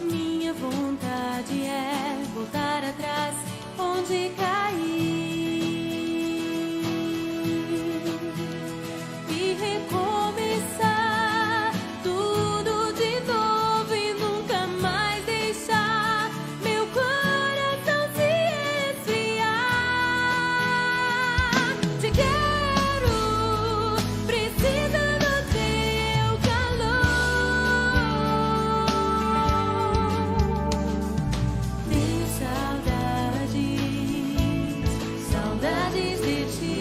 Minha vontade é voltar atrás onde caí e recomeçar tudo de novo e nunca mais deixar meu coração se esfriar. Te quero, preciso do teu calor. Tenho saudades de ti.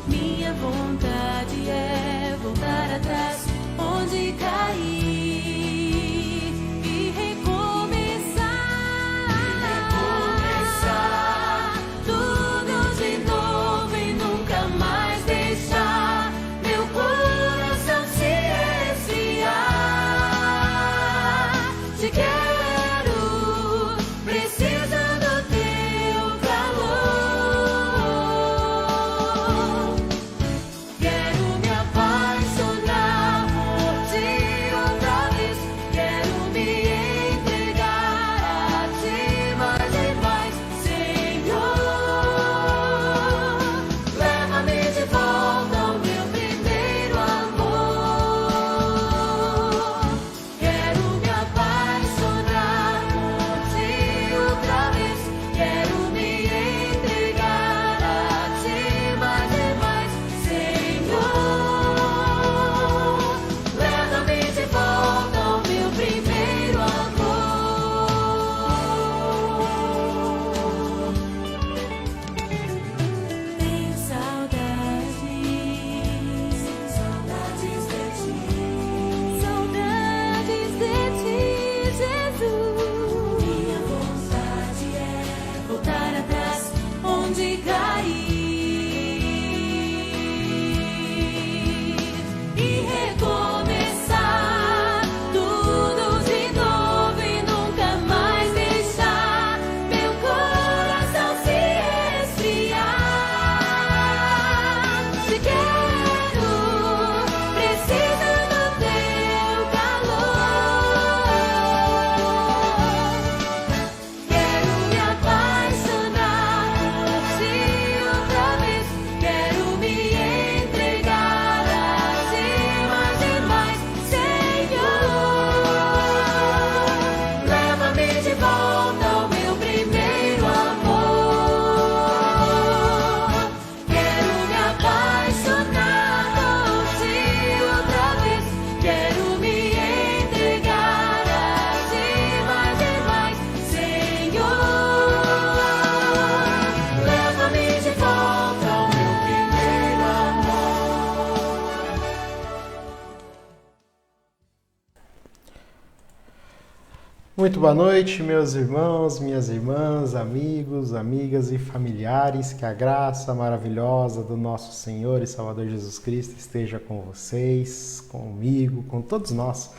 Minha vontade é voltar atrás onde caí e recomeçar tudo de novo e nunca mais deixar meu coração se esfriar. Te quero, preciso do teu calor. Quero me apaixonar por ti outra vez. Quero me entregar a ti mais e mais, Senhor. Leva-me de volta ao meu primeiro amor. Quero me apaixonar por ti outra vez. Quero me entregar a ti mais e mais, Senhor. Leva-me de volta ao meu primeiro amor. Tenho saudades de ti, Jesus. Minha vontade é voltar atrás onde caí e recomeçar tudo de novo e nunca mais deixar meu coração se esfriar. Te quero, preciso do teu calor. Quero me apaixonar por ti outra vez. Quero me entregar a ti mais e mais, Senhor. Leva-me de volta ao meu primeiro amor. Quero me apaixonar por ti outra vez. Quero me entregar a ti mais e mais, Senhor. Leva-me de volta ao meu primeiro amor. Muito boa noite, meus irmãos, minhas irmãs, amigos, amigas e familiares. Que a graça maravilhosa do nosso Senhor e Salvador Jesus Cristo esteja com vocês, comigo, com todos nós,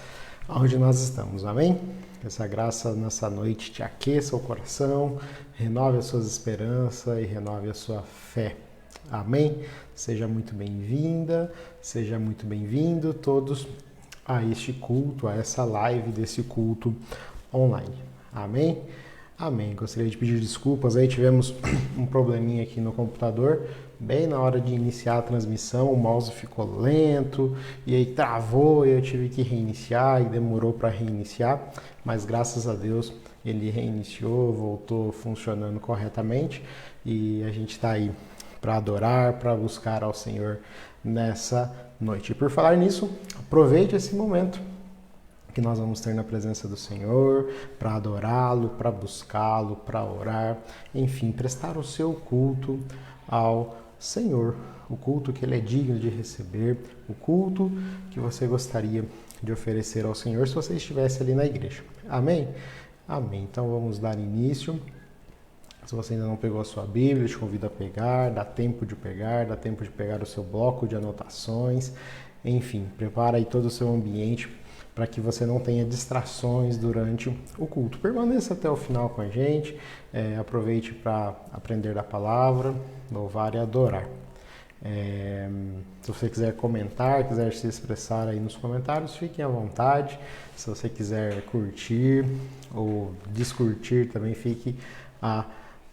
onde nós estamos. Amém? Que essa graça nessa noite te aqueça o coração, renove as suas esperanças e renove a sua fé. Amém? Seja muito bem-vinda, seja muito bem-vindo todos a este culto, a essa live desse culto online. Amém? Amém. Gostaria de pedir desculpas, aí tivemos um probleminha aqui no computador, bem na hora de iniciar a transmissão, o mouse ficou lento, e aí travou, e eu tive que reiniciar, e demorou para reiniciar, mas graças a Deus ele reiniciou, voltou funcionando corretamente, e a gente está aí para adorar, para buscar ao Senhor nessa noite. E por falar nisso, aproveite esse momento que nós vamos ter na presença do Senhor, para adorá-lo, para buscá-lo, para orar, enfim, prestar o seu culto ao Senhor, o culto que Ele é digno de receber, o culto que você gostaria de oferecer ao Senhor se você estivesse ali na igreja. Amém? Amém. Então vamos dar início. Se você ainda não pegou a sua Bíblia, eu te convido a pegar, dá tempo de pegar o seu bloco de anotações, enfim, prepara aí todo o seu ambiente para que você não tenha distrações durante o culto. Permaneça até o final com a gente, aproveite para aprender da palavra, louvar e adorar. Se você quiser comentar, quiser se expressar aí nos comentários, fiquem à vontade. Se você quiser curtir ou descurtir, também fique à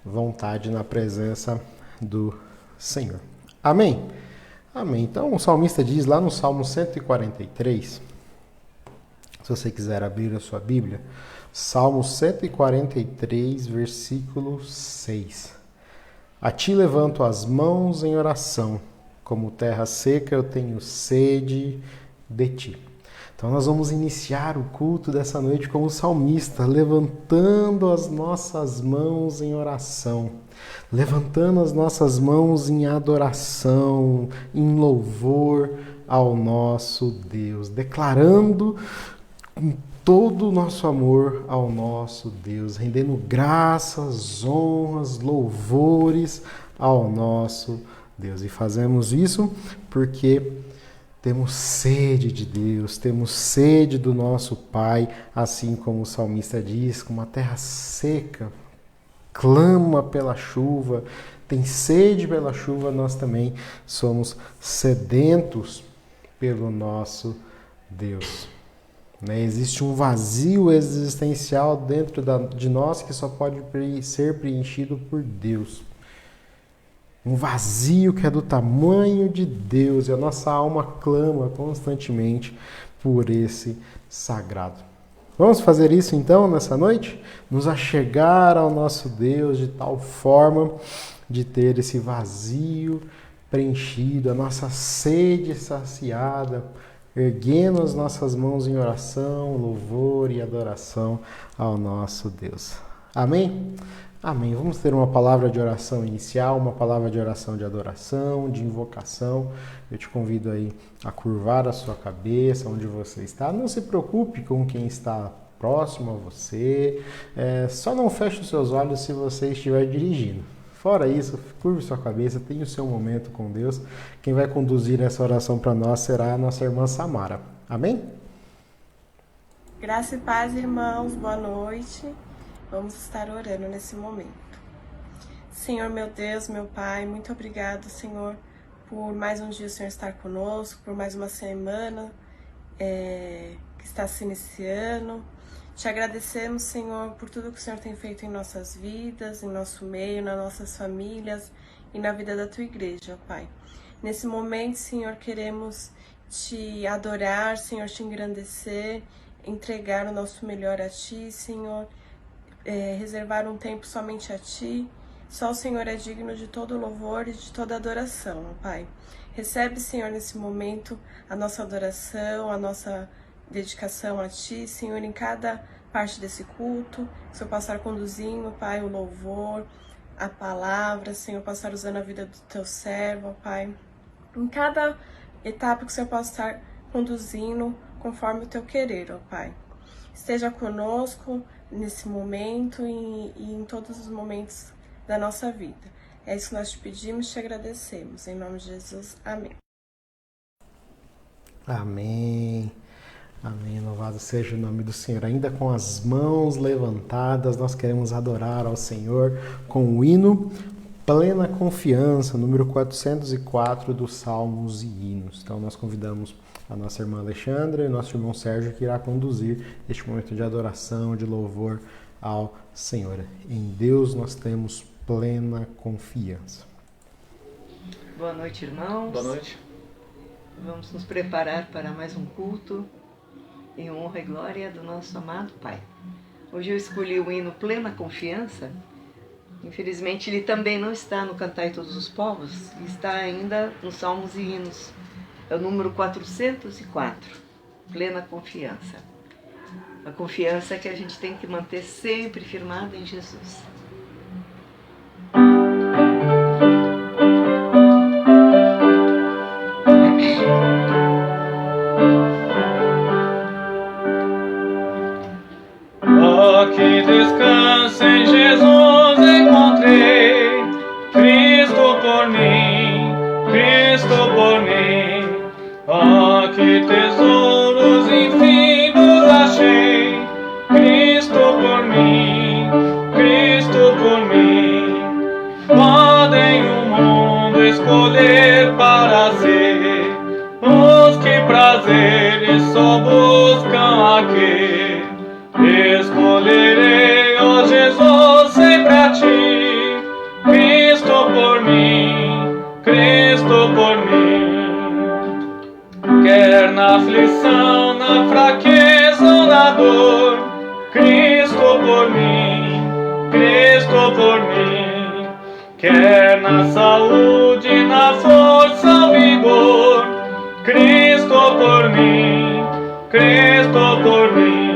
vontade na presença do Senhor. Amém? Amém. Então o salmista diz lá no Salmo 143, se você quiser abrir a sua Bíblia, Salmo 143, versículo 6. A ti levanto as mãos em oração, como terra seca eu tenho sede de ti. Então nós vamos iniciar o culto dessa noite como salmista, levantando as nossas mãos em oração, levantando as nossas mãos em adoração, em louvor ao nosso Deus, declarando com todo o nosso amor ao nosso Deus, rendendo graças, honras, louvores ao nosso Deus. E fazemos isso porque temos sede de Deus, temos sede do nosso Pai, assim como o salmista diz, como a terra seca clama pela chuva, tem sede pela chuva, nós também somos sedentos pelo nosso Deus. Existe um vazio existencial dentro de nós que só pode ser preenchido por Deus. Um vazio que é do tamanho de Deus, e a nossa alma clama constantemente por esse sagrado. Vamos fazer isso então nessa noite? Nos achegar ao nosso Deus de tal forma de ter esse vazio preenchido, a nossa sede saciada, erguendo as nossas mãos em oração, louvor e adoração ao nosso Deus. Amém? Amém. Vamos ter uma palavra de oração inicial, uma palavra de oração de adoração, de invocação. Eu te convido aí a curvar a sua cabeça onde você está. Não se preocupe com quem está próximo a você. Só não feche os seus olhos se você estiver dirigindo. Fora isso, curve sua cabeça, tenha o seu momento com Deus. Quem vai conduzir essa oração para nós será a nossa irmã Samara. Amém? Graça e paz, irmãos. Boa noite. Vamos estar orando nesse momento. Senhor, meu Deus, meu Pai, muito obrigado, Senhor, por mais um dia o Senhor estar conosco, por mais uma semana que está se iniciando. Te agradecemos, Senhor, por tudo que o Senhor tem feito em nossas vidas, em nosso meio, nas nossas famílias e na vida da Tua igreja, Pai. Nesse momento, Senhor, queremos Te adorar, Senhor, Te engrandecer, entregar o nosso melhor a Ti, Senhor, reservar um tempo somente a Ti. Só o Senhor é digno de todo louvor e de toda adoração, Pai. Recebe, Senhor, nesse momento a nossa adoração, a nossa dedicação a Ti, Senhor, em cada parte desse culto. Que o Senhor possa estar conduzindo, Pai, o louvor, a palavra, Senhor, possa estar usando a vida do Teu servo, Pai. Em cada etapa que o Senhor possa estar conduzindo conforme o Teu querer, ó Pai. Esteja conosco nesse momento e em todos os momentos da nossa vida. É isso que nós te pedimos e te agradecemos. Em nome de Jesus, amém. Amém. Amém. Louvado seja o nome do Senhor. Ainda com as mãos levantadas, nós queremos adorar ao Senhor com o hino Plena Confiança, número 404 dos Salmos e Hinos. Então nós convidamos a nossa irmã Alexandra e o nosso irmão Sérgio, que irá conduzir este momento de adoração, de louvor ao Senhor. Em Deus nós temos plena confiança. Boa noite, irmãos. Boa noite. Vamos nos preparar para mais um culto em honra e glória do nosso amado Pai. Hoje eu escolhi o hino Plena Confiança. Infelizmente ele também não está no Cantai Todos os Povos, está ainda nos Salmos e Hinos. É o número 404, Plena Confiança. A confiança que a gente tem que manter sempre firmada em Jesus. Que descanso em Jesus encontrei, Cristo por mim, Cristo por mim. Ah, que tesouros infinitos prazeres só buscam aqui. Escolherei, ó Jesus, sempre a ti. Cristo por mim, Cristo por mim. Quer na aflição, na fraqueza ou na dor, Cristo por mim, Cristo por mim. Quer na saúde, na força ou vigor, Cristo por mim, Cristo por mim.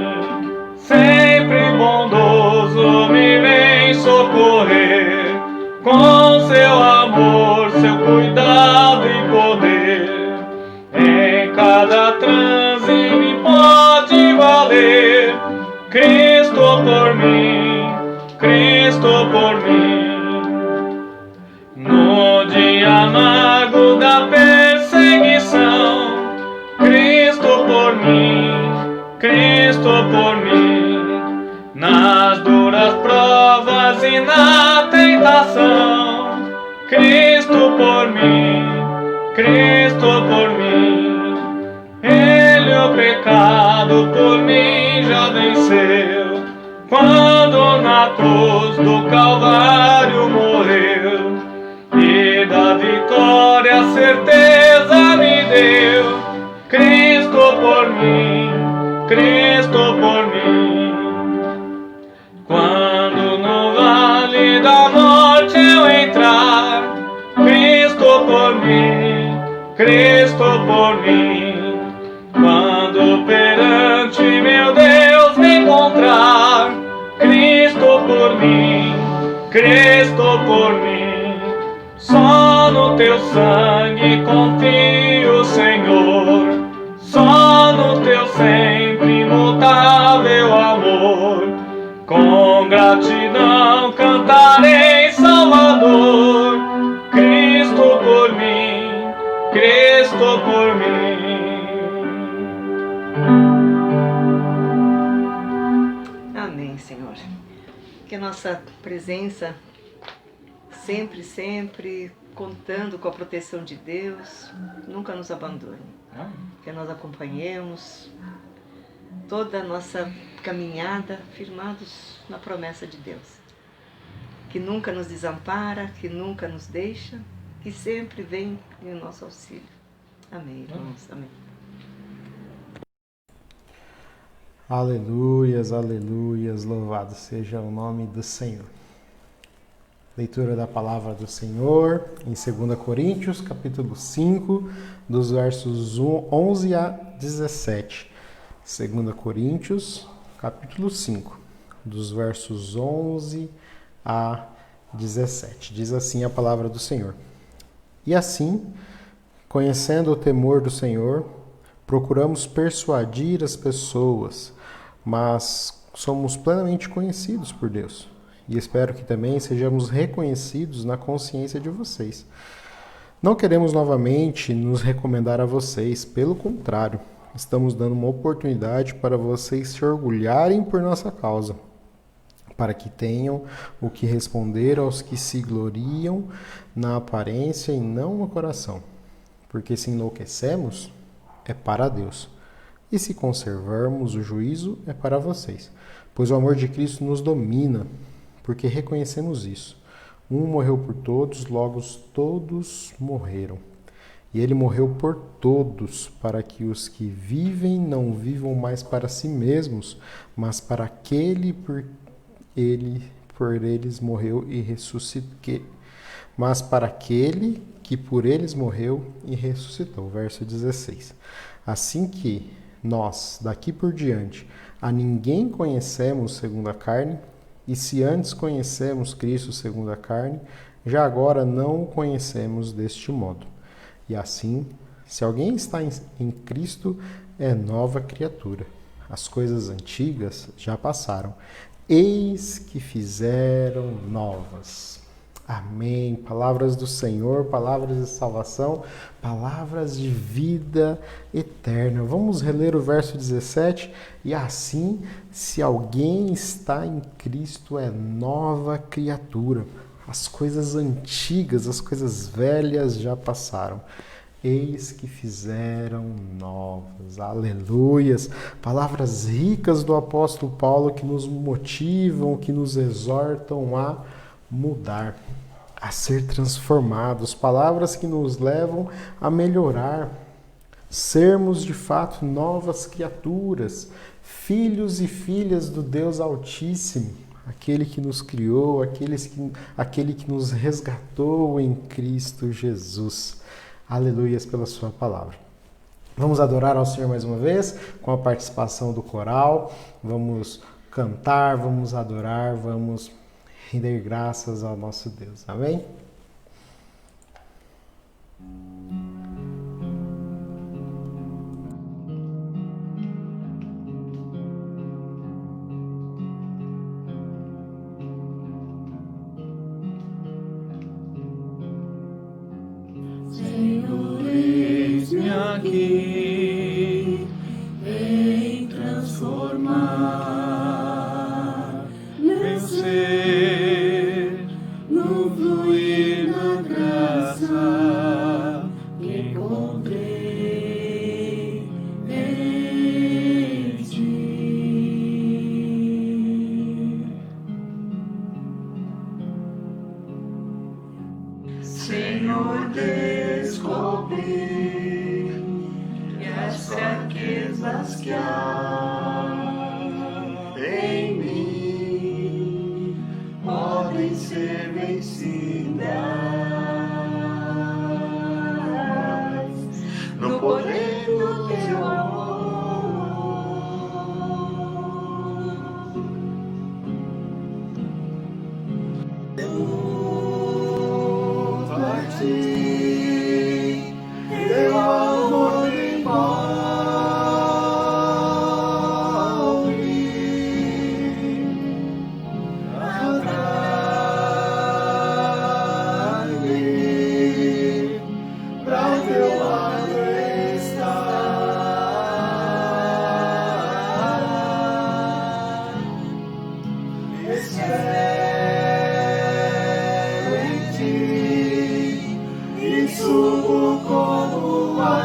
Sempre bondoso me vem socorrer, com seu amor, seu cuidado e poder. Em cada transe me pode valer, Cristo por mim, Cristo por mim. No dia amargo da perseguição, Cristo por mim, Cristo por mim. Nas duras provas e na tentação, Cristo por mim, Cristo por mim. Ele o pecado por mim já venceu, quando na cruz do Calvário morreu, e da vitória a certeza me deu. Cristo por mim, Cristo por mim. Quando no vale da morte eu entrar, Cristo por mim, Cristo por mim. Quando perante meu Deus me encontrar, Cristo por mim, Cristo por mim. Só no teu sangue confio, Senhor, só no teu sempre imutável amor. Com gratidão cantarei, Salvador, Cristo por mim, Cristo por mim. Amém, Senhor. Que a nossa presença sempre, sempre contando com a proteção de Deus, nunca nos abandone. Que nós acompanhemos toda a nossa caminhada firmados na promessa de Deus, que nunca nos desampara, que nunca nos deixa, que sempre vem em nosso auxílio. Amém, irmãos. Amém. Aleluias, aleluias, louvado seja o nome do Senhor. Leitura da palavra do Senhor em 2 Coríntios, capítulo 5, dos versos 11 a 17. 2 Coríntios, capítulo 5, dos versos 11 a 17. Diz assim a palavra do Senhor. E assim, conhecendo o temor do Senhor, procuramos persuadir as pessoas, mas somos plenamente conhecidos por Deus. E espero que também sejamos reconhecidos na consciência de vocês. Não queremos novamente nos recomendar a vocês, pelo contrário, estamos dando uma oportunidade para vocês se orgulharem por nossa causa, para que tenham o que responder aos que se gloriam na aparência e não no coração. Porque se enlouquecemos, é para Deus, e se conservarmos o juízo, é para vocês. Pois o amor de Cristo nos domina, porque reconhecemos isso. Um morreu por todos, logo todos morreram. E ele morreu por todos, para que os que vivem não vivam mais para si mesmos, mas para aquele por eles morreu e ressuscitou. Mas para aquele que por eles morreu e ressuscitou. Verso 16. Assim que nós, daqui por diante, a ninguém conhecemos segundo a carne, e se antes conhecemos Cristo segundo a carne, já agora não o conhecemos deste modo. E assim, se alguém está em Cristo, é nova criatura. As coisas antigas já passaram, eis que fizeram novas. Amém. Palavras do Senhor, palavras de salvação, palavras de vida eterna. Vamos reler o verso 17. E assim, se alguém está em Cristo, é nova criatura. As coisas antigas, as coisas velhas já passaram. Eis que fizeram novas. novas. Aleluias! Palavras ricas do apóstolo Paulo que nos motivam, que nos exortam a mudar, a ser transformados. Palavras que nos levam a melhorar, sermos de fato novas criaturas, filhos e filhas do Deus Altíssimo, aquele que nos criou, aquele que nos resgatou em Cristo Jesus. Aleluias pela sua palavra. Vamos adorar ao Senhor mais uma vez, com a participação do coral. Vamos cantar, vamos adorar, vamos render graças ao nosso Deus. Amém? Senhor, eis-me aqui, vem transformar meu ser no fluir da graça que encontrei em ti. Senhor, descobri que as fraquezas que há em mim podem ser vencidas no poder do teu amor. Eu parti. Teu amor me envolve, atrai-me, pra o teu lado estar. Espero em ti e subo como águia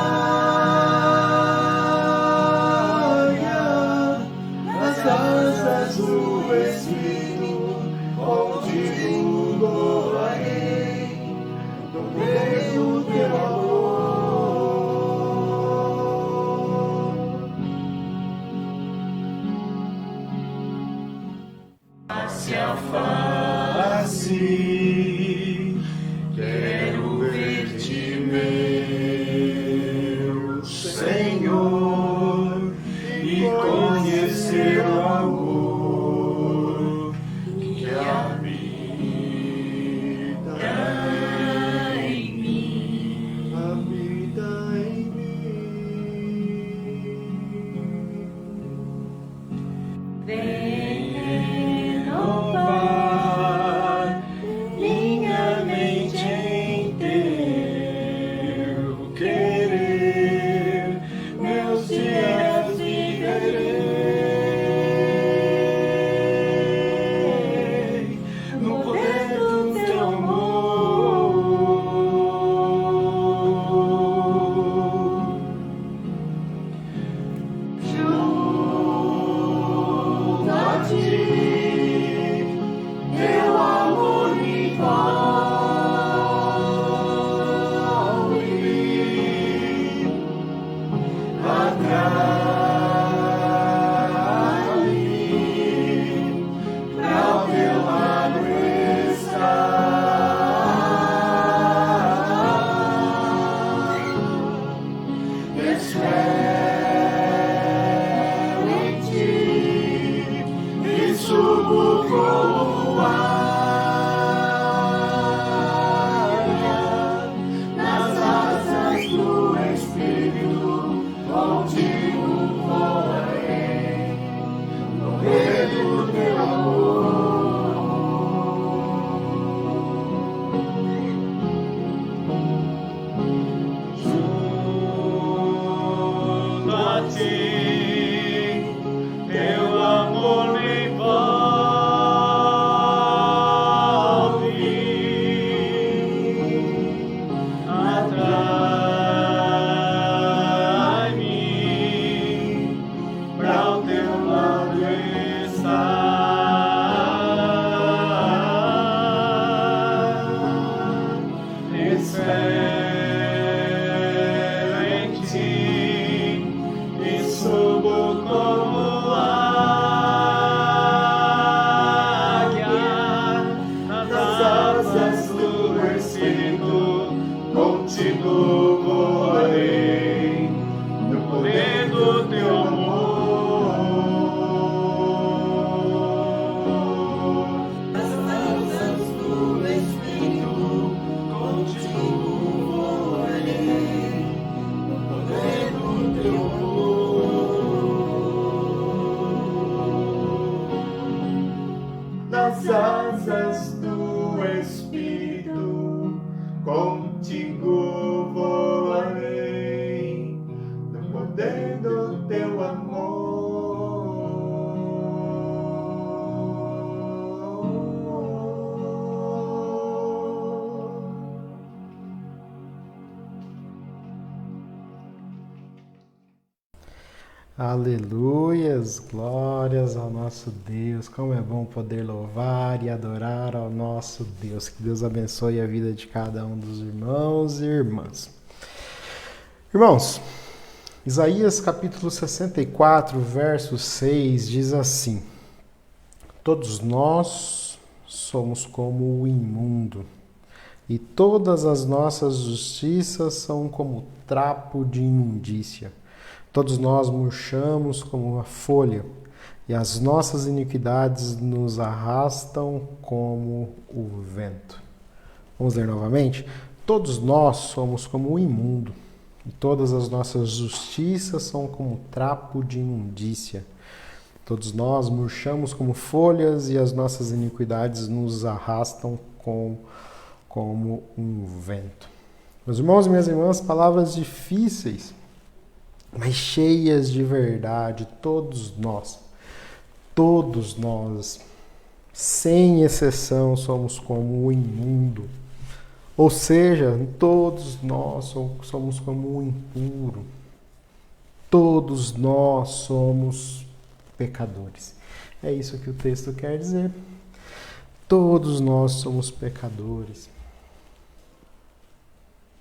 nas asas do Espírito, contigo voarei no meio do teu amor. Face a face, quero ver-te, meu Senhor, e conhecer o amor que habita em mim, habita em mim. Vem renovar minha mente em teu querer, meus dias viverei no poder do teu amor. Junto a ti, teu amor me envolve, atrai-me, pra o teu lado estar. Espero em ti e subo como águia nas asas do Espírito, contigo voarei no meio do teu amor. Junto a ti, teu amor me envolve, atrai-me, vivendo teu amor. Aleluias, glórias ao nosso Deus. Como é bom poder louvar e adorar ao nosso Deus. Que Deus abençoe a vida de cada um dos irmãos e irmãs. Irmãos, Isaías capítulo 64, verso 6 diz assim: todos nós somos como o imundo, e todas as nossas justiças são como trapo de imundícia. Todos nós murchamos como uma folha, e as nossas iniquidades nos arrastam como o vento. Vamos ler novamente? Todos nós somos como o imundo, e todas as nossas justiças são como trapo de imundícia. Todos nós murchamos como folhas, e as nossas iniquidades nos arrastam como um vento. Meus irmãos e minhas irmãs, palavras difíceis, mas cheias de verdade. Todos nós, sem exceção, somos como o imundo. Ou seja, todos nós somos como o impuro. Todos nós somos pecadores. É isso que o texto quer dizer. Todos nós somos pecadores.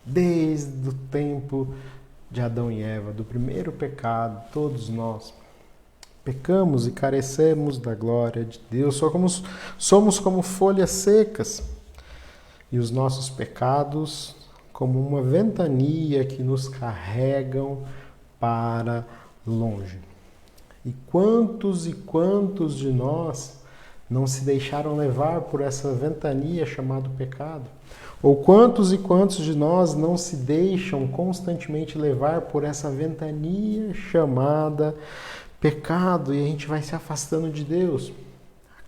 Desde o tempo de Adão e Eva, do primeiro pecado, todos nós pecamos e carecemos da glória de Deus. Somos como folhas secas, e os nossos pecados como uma ventania que nos carregam para longe. E quantos de nós não se deixaram levar por essa ventania chamada pecado? Ou quantos de nós não se deixam constantemente levar por essa ventania chamada pecado, e a gente vai se afastando de Deus?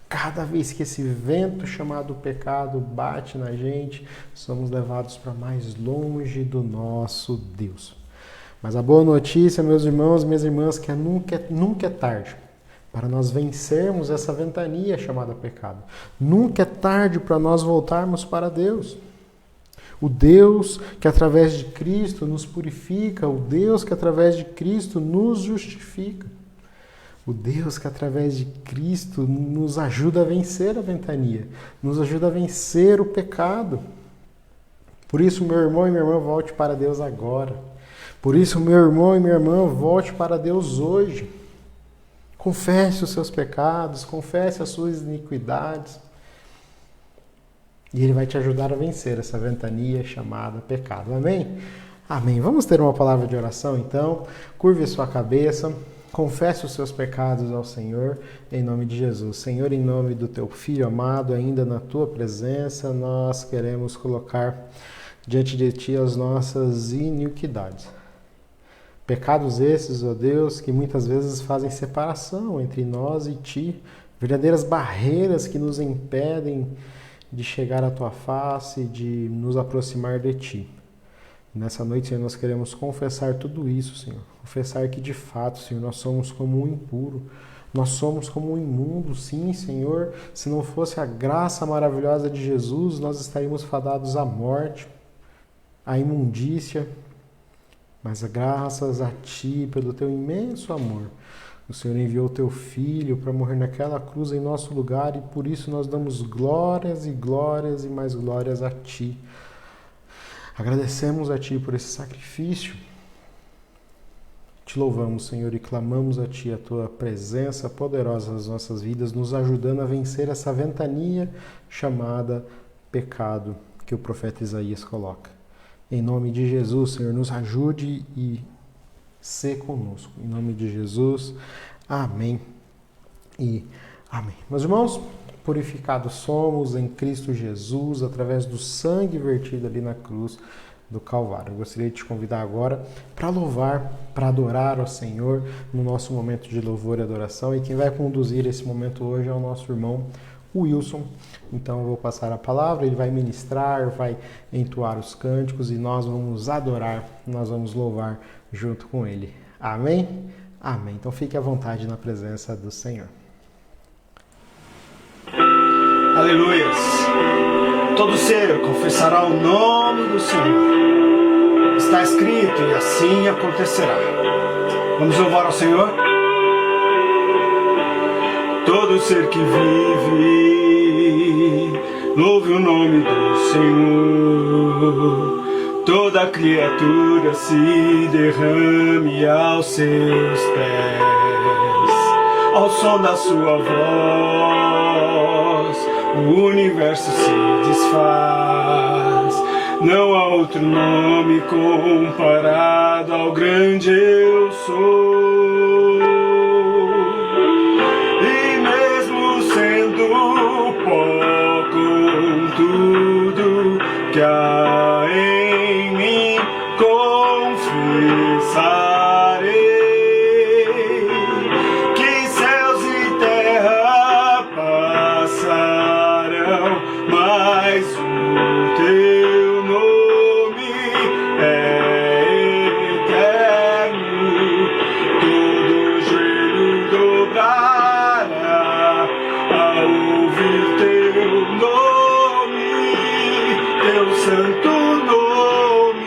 Cada vez que esse vento chamado pecado bate na gente, somos levados para mais longe do nosso Deus. Mas a boa notícia, meus irmãos e minhas irmãs, que nunca é tarde para nós vencermos essa ventania chamada pecado. Nunca é tarde para nós voltarmos para Deus. O Deus que através de Cristo nos purifica, o Deus que através de Cristo nos justifica. O Deus que através de Cristo nos ajuda a vencer a ventania, nos ajuda a vencer o pecado. Por isso, meu irmão e minha irmã, volte para Deus agora. Por isso, meu irmão e minha irmã, volte para Deus hoje. Confesse os seus pecados, confesse as suas iniquidades. E Ele vai te ajudar a vencer essa ventania chamada pecado. Amém? Amém. Vamos ter uma palavra de oração, então. Curve a sua cabeça. Confesse os seus pecados ao Senhor, em nome de Jesus. Senhor, em nome do Teu Filho amado, ainda na Tua presença, nós queremos colocar diante de Ti as nossas iniquidades. Pecados esses, ó Deus, que muitas vezes fazem separação entre nós e Ti, verdadeiras barreiras que nos impedem de chegar à Tua face, de nos aproximar de Ti. Nessa noite, Senhor, nós queremos confessar tudo isso, Senhor. Confessar que, de fato, Senhor, nós somos como um impuro. Nós somos como um imundo, sim, Senhor. Se não fosse a graça maravilhosa de Jesus, nós estaríamos fadados à morte, à imundícia. Mas graças a Ti, pelo Teu imenso amor, o Senhor enviou o Teu Filho para morrer naquela cruz em nosso lugar, e por isso nós damos glórias e glórias e mais glórias a Ti. Agradecemos a Ti por esse sacrifício. Te louvamos, Senhor, e clamamos a Ti a Tua presença poderosa nas nossas vidas, nos ajudando a vencer essa ventania chamada pecado que o profeta Isaías coloca. Em nome de Jesus, Senhor, nos ajude e sê conosco. Em nome de Jesus, amém e amém. Meus irmãos, purificados somos em Cristo Jesus, através do sangue vertido ali na cruz do Calvário. Eu gostaria de te convidar agora para louvar, para adorar ao Senhor no nosso momento de louvor e adoração. E quem vai conduzir esse momento hoje é o nosso irmão Wilson. Então eu vou passar a palavra, ele vai ministrar, vai entoar os cânticos e nós vamos adorar, nós vamos louvar junto com ele. Amém? Amém. Então fique à vontade na presença do Senhor. Aleluias! Todo ser confessará o nome do Senhor. Está escrito e assim acontecerá. Vamos louvar ao Senhor? Todo ser que vive, louve o nome do Senhor. Toda criatura se derrame aos seus pés. Ao som da sua voz, o universo se desfaz. Não há outro nome comparado ao grande eu sou. E mesmo sendo pó com tudo que há em mim, confessarei que céus e terra passarão, mas o teu nome é eterno. Todo joelho dobrará ao ouvir teu nome, teu santo nome.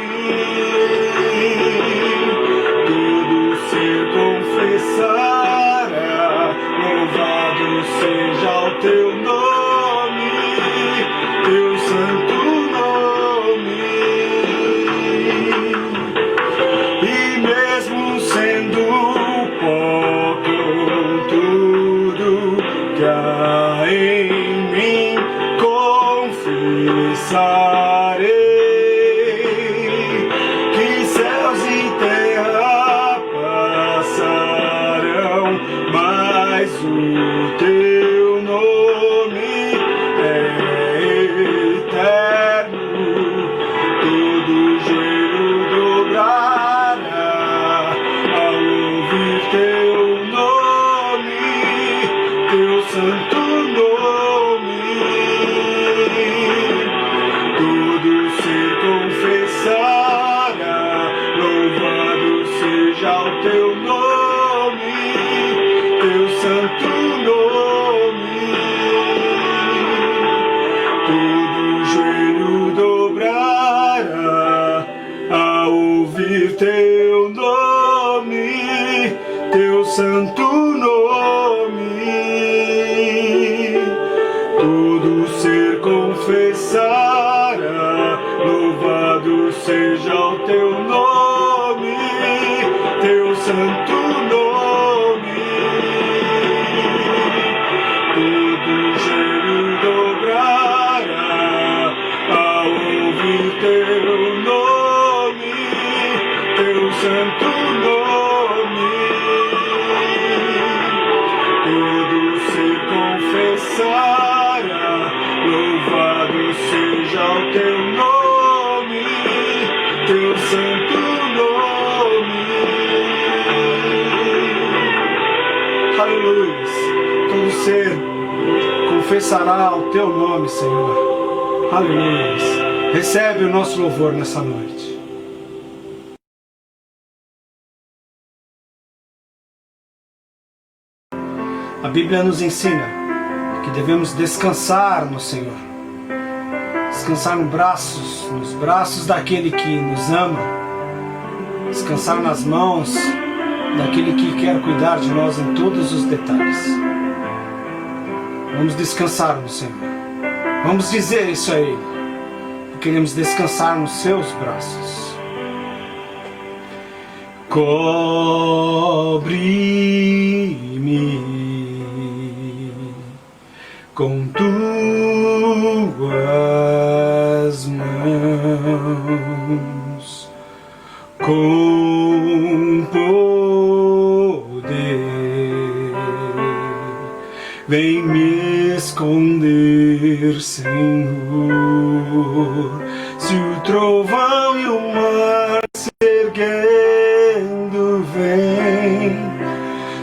Todo ser confessará, louvado seja o teu nome, teu santo nome. E mesmo sendo pó com tudo que há em mim, confessarei que céus e terra passarão, mas o teu nome é eterno. Todo joelho dobrará ao ouvir teu nome, teu santo nome. Todo ser confessará, louvado seja o teu nome, teu santo nome. Todo joelho dobrará ao ouvir teu nome, teu santo nome. Todo ser confessará, louvado seja o teu nome, teu santo nome. Todo joelho dobrará ao ouvir teu nome, teu santo nome. Todo ser confessará, louvado seja o teu nome, teu santo nome. Aleluia. Todo ser confessará o teu nome, Senhor. Aleluia. Recebe o nosso louvor nessa noite. A Bíblia nos ensina que devemos descansar no Senhor. Descansar nos braços daquele que nos ama. Descansar nas mãos daquele que quer cuidar de nós em todos os detalhes. Vamos descansar no Senhor. Vamos dizer isso a Ele. Queremos descansar nos seus braços. Cobre-me com tuas mãos, com poder, vem me esconder, Senhor. Se o trovão e o mar se erguendo vem,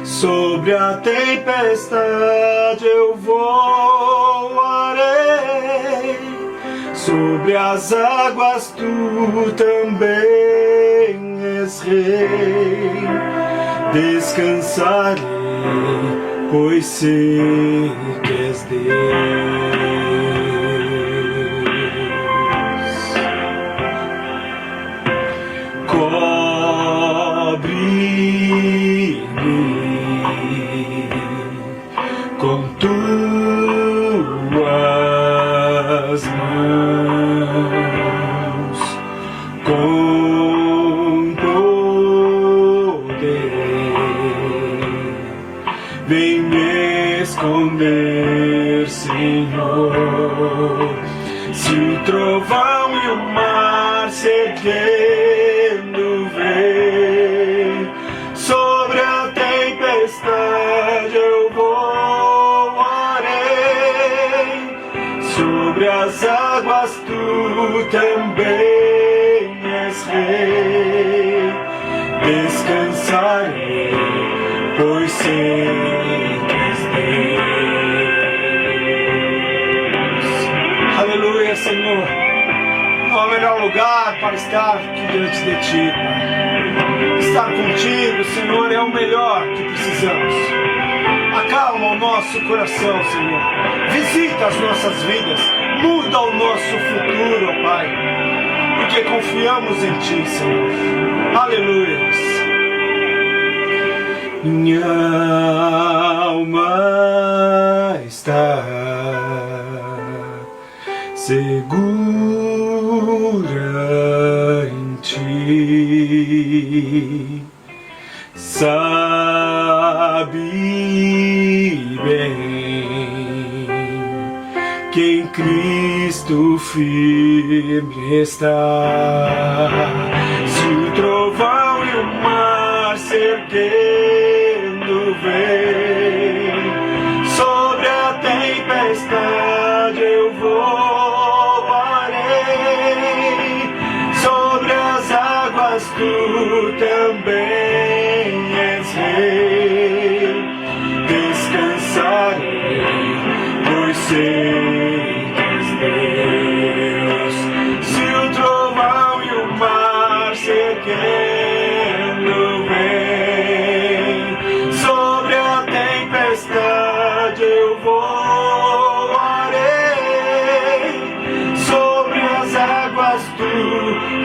sobre a tempestade eu voarei, sobre as águas tu também és Rei. Descansarei, pois sei que és Deus. Cobre-me com tuas mãos, com poder, vem me esconder, Senhor. Se o trovão e o mar se erguendo vem, sobre a tempestade eu voarei, sobre as águas tu também és Rei. Descansarei, pois sei que és Deus. Aleluia, Senhor. Não há melhor lugar para estar aqui diante de Ti, Pai. Estar contigo, Senhor, é o melhor que precisamos. Acalma o nosso coração, Senhor. Visita as nossas vidas. Muda o nosso futuro, ó Pai. Porque confiamos em Ti, Senhor. Aleluia. Minha alma está segura em Ti, sabe bem que em Cristo firme está. Se o trovão e o mar se erguendo vem, sobre a tempestade eu voarei, sobre as águas tu também és Rei. Descansarei, pois sei que és Deus. Se o trovão e o mar se erguendo vem, sobre a tempestade eu voarei, sobre as águas tu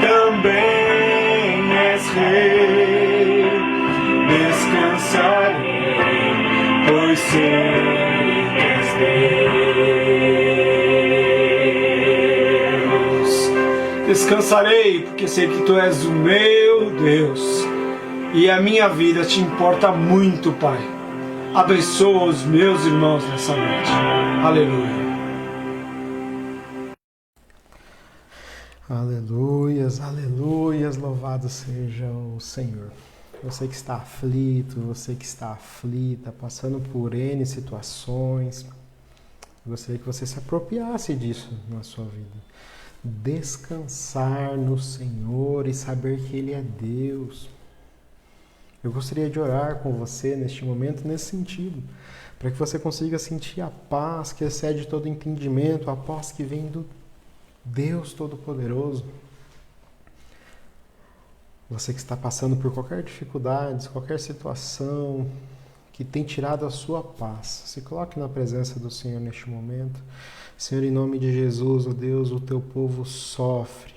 também és Rei. Descansarei, pois sei que és Deus. Descansarei, porque sei que Tu és o meu Deus. E a minha vida te importa muito, Pai. Abençoa os meus irmãos nessa noite. Aleluia. Aleluias, aleluias, louvado seja o Senhor. Você que está aflito, você que está aflita, passando por N situações, gostaria que você se apropriasse disso na sua vida. Descansar no Senhor e saber que Ele é Deus. Eu gostaria de orar com você neste momento, nesse sentido, para que você consiga sentir a paz que excede todo entendimento, a paz que vem do Deus Todo-Poderoso. Você que está passando por qualquer dificuldade, qualquer situação que tem tirado a sua paz, se coloque na presença do Senhor neste momento. Senhor, em nome de Jesus, ó Deus, o Teu povo sofre.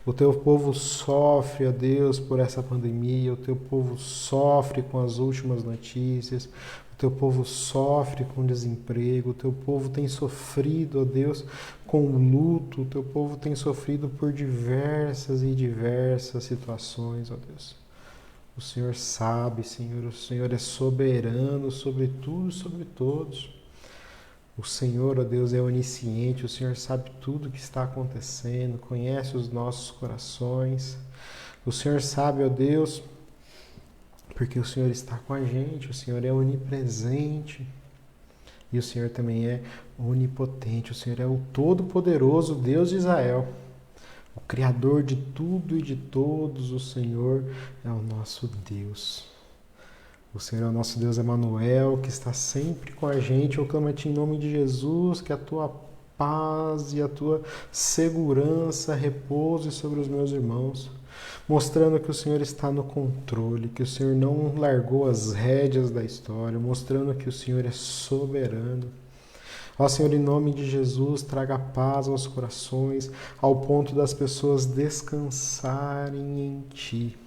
O Teu povo sofre, ó Deus, por essa pandemia. O Teu povo sofre com as últimas notícias. O Teu povo sofre com desemprego. O Teu povo tem sofrido, ó Deus, com luto. O Teu povo tem sofrido por diversas e diversas situações, ó Deus. O Senhor sabe, Senhor. O Senhor é soberano sobre tudo e sobre todos. O Senhor, ó Deus, é onisciente, o Senhor sabe tudo o que está acontecendo, conhece os nossos corações. O Senhor sabe, ó Deus, porque o Senhor está com a gente, o Senhor é onipresente e o Senhor também é onipotente. O Senhor é o Todo-Poderoso Deus de Israel, o Criador de tudo e de todos. O Senhor é o nosso Deus. O Senhor é o nosso Deus Emanuel, que está sempre com a gente. Eu clamo a Ti em nome de Jesus, que a Tua paz e a Tua segurança repouse sobre os meus irmãos. mostrando que o Senhor está no controle, que o Senhor não largou as rédeas da história, mostrando que o Senhor é soberano. Ó Senhor, em nome de Jesus, traga paz aos corações, ao ponto das pessoas descansarem em Ti.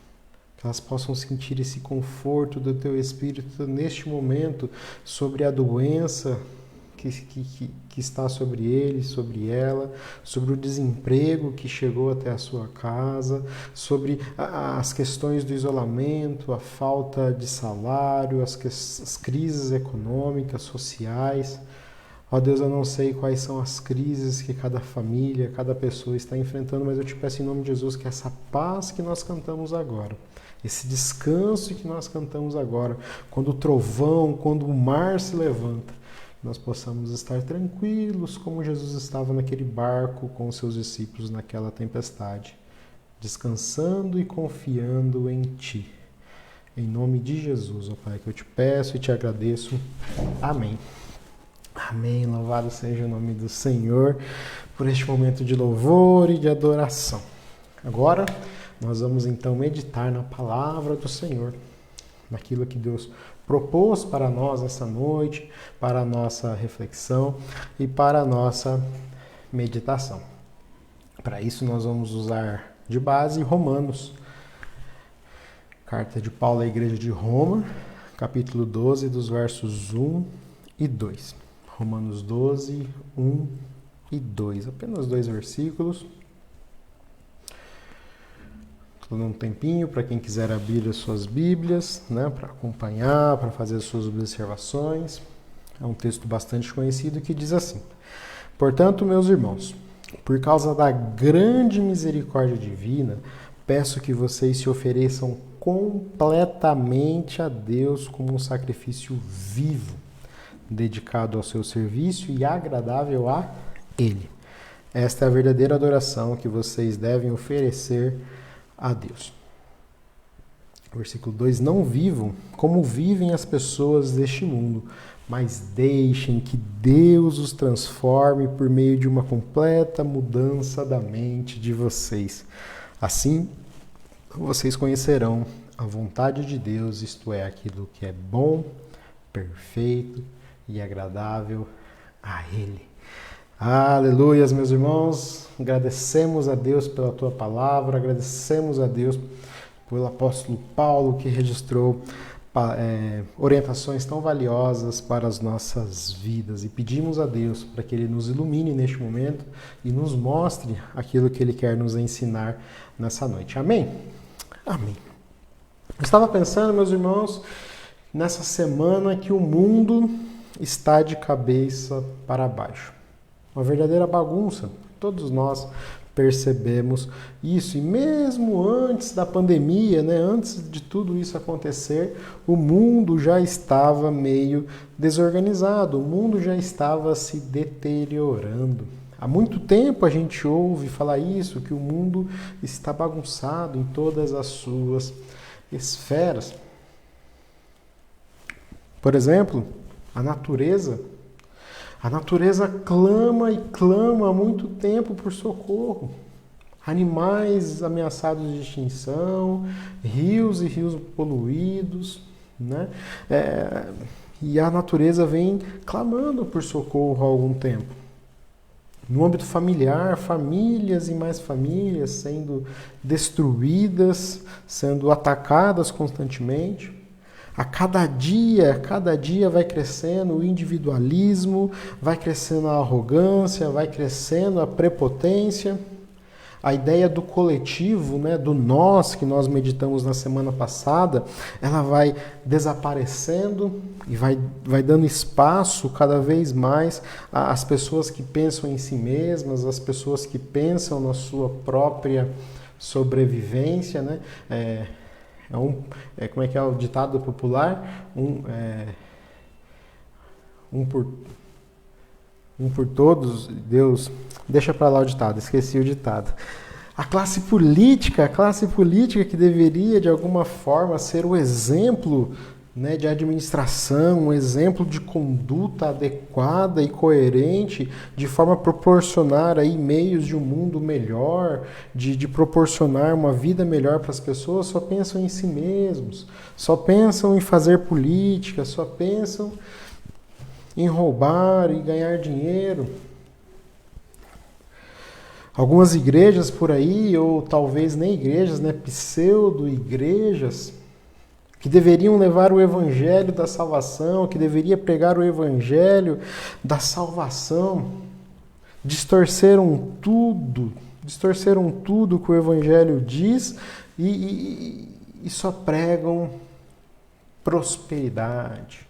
Que elas possam sentir esse conforto do Teu Espírito neste momento sobre a doença que está sobre ele, sobre ela, sobre o desemprego que chegou até a sua casa, sobre as questões do isolamento, a falta de salário, as crises econômicas, sociais. Ó Deus, eu não sei quais são as crises que cada família, cada pessoa está enfrentando, mas eu te peço em nome de Jesus que essa paz que nós cantamos agora, esse descanso que nós cantamos agora, quando o trovão, quando o mar se levanta, nós possamos estar tranquilos como Jesus estava naquele barco com os seus discípulos naquela tempestade, descansando e confiando em Ti. Em nome de Jesus, ó Pai, que eu te peço e te agradeço. Amém. Amém. Louvado seja o nome do Senhor por este momento de louvor e de adoração. Agora, nós vamos então meditar na palavra do Senhor, naquilo que Deus propôs para nós essa noite, para a nossa reflexão e para a nossa meditação. Para isso nós vamos usar de base Romanos, carta de Paulo à igreja de Roma, capítulo 12, dos versos 1 e 2. Romanos 12, 1 e 2. Apenas 2 versículos. Estou dando um tempinho para quem quiser abrir as suas Bíblias, né, para acompanhar, para fazer as suas observações. É um texto bastante conhecido que diz assim: Portanto, meus irmãos, por causa da grande misericórdia divina, peço que vocês se ofereçam completamente a Deus como um sacrifício vivo, dedicado ao seu serviço e agradável a Ele. Esta é a verdadeira adoração que vocês devem oferecer a Deus. Versículo 2: Não vivam como vivem as pessoas deste mundo, mas deixem que Deus os transforme por meio de uma completa mudança da mente de vocês. Assim, vocês conhecerão a vontade de Deus, isto é, aquilo que é bom, perfeito e agradável a Ele. Aleluias, meus irmãos, agradecemos a Deus pela Tua palavra, agradecemos a Deus pelo apóstolo Paulo que registrou orientações tão valiosas para as nossas vidas e pedimos a Deus para que Ele nos ilumine neste momento e nos mostre aquilo que Ele quer nos ensinar nessa noite. Amém? Amém. Eu estava pensando, meus irmãos, nessa semana que o mundo está de cabeça para baixo. Uma verdadeira bagunça. Todos nós percebemos isso. E mesmo antes da pandemia, né, antes de tudo isso acontecer, o mundo já estava meio desorganizado. O mundo já estava se deteriorando. Há muito tempo a gente ouve falar isso, que o mundo está bagunçado em todas as suas esferas. Por exemplo, a natureza clama e clama há muito tempo por socorro. Animais ameaçados de extinção, rios e rios poluídos, né? E a natureza vem clamando por socorro há algum tempo. No âmbito familiar, famílias e mais famílias sendo destruídas, sendo atacadas constantemente. A cada dia vai crescendo o individualismo, vai crescendo a arrogância, vai crescendo a prepotência. A ideia do coletivo, né, do nós, que nós meditamos na semana passada, ela vai desaparecendo e vai dando espaço cada vez mais às pessoas que pensam em si mesmas, às pessoas que pensam na sua própria sobrevivência, né? Como é que é o ditado popular? Um por todos, Deus... Deixa para lá o ditado, esqueci o ditado. A classe política que deveria de alguma forma ser o exemplo né, de administração, um exemplo de conduta adequada e coerente, de forma a proporcionar aí meios de um mundo melhor, de proporcionar uma vida melhor para as pessoas, só pensam em si mesmos, só pensam em fazer política, só pensam em roubar e ganhar dinheiro. Algumas igrejas por aí, ou talvez nem igrejas, né, pseudo-igrejas, que deveriam levar o evangelho da salvação, que deveria pregar o evangelho da salvação, distorceram tudo que o evangelho diz e só pregam prosperidade,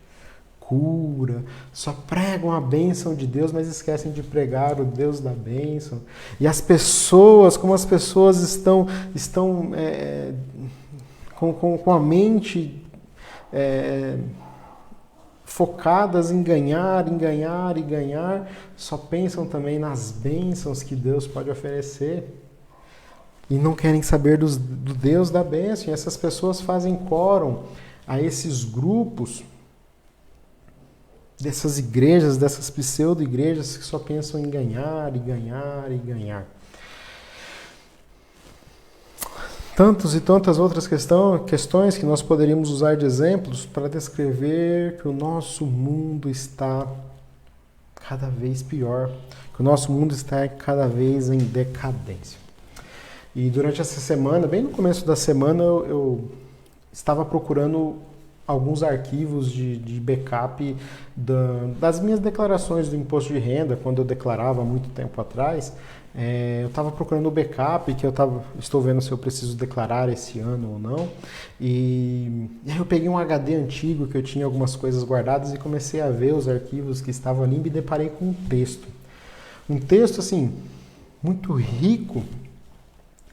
cura, só pregam a bênção de Deus, mas esquecem de pregar o Deus da bênção. E as pessoas, como as pessoas estão com a mente focadas em ganhar, só pensam também nas bênçãos que Deus pode oferecer e não querem saber do Deus da bênção. E essas pessoas fazem quórum a esses grupos dessas igrejas, dessas pseudo-igrejas que só pensam em ganhar. Tantas e tantas outras questões que nós poderíamos usar de exemplos para descrever que o nosso mundo está cada vez pior, que o nosso mundo está cada vez em decadência. E durante essa semana, bem no começo da semana, eu estava procurando alguns arquivos de backup das minhas declarações do imposto de renda, quando eu declarava há muito tempo atrás. Eu estava procurando o backup, que estou vendo se eu preciso declarar esse ano ou não. E aí eu peguei um HD antigo que eu tinha algumas coisas guardadas e comecei a ver os arquivos que estavam ali e me deparei com um texto. Um texto, assim, muito rico.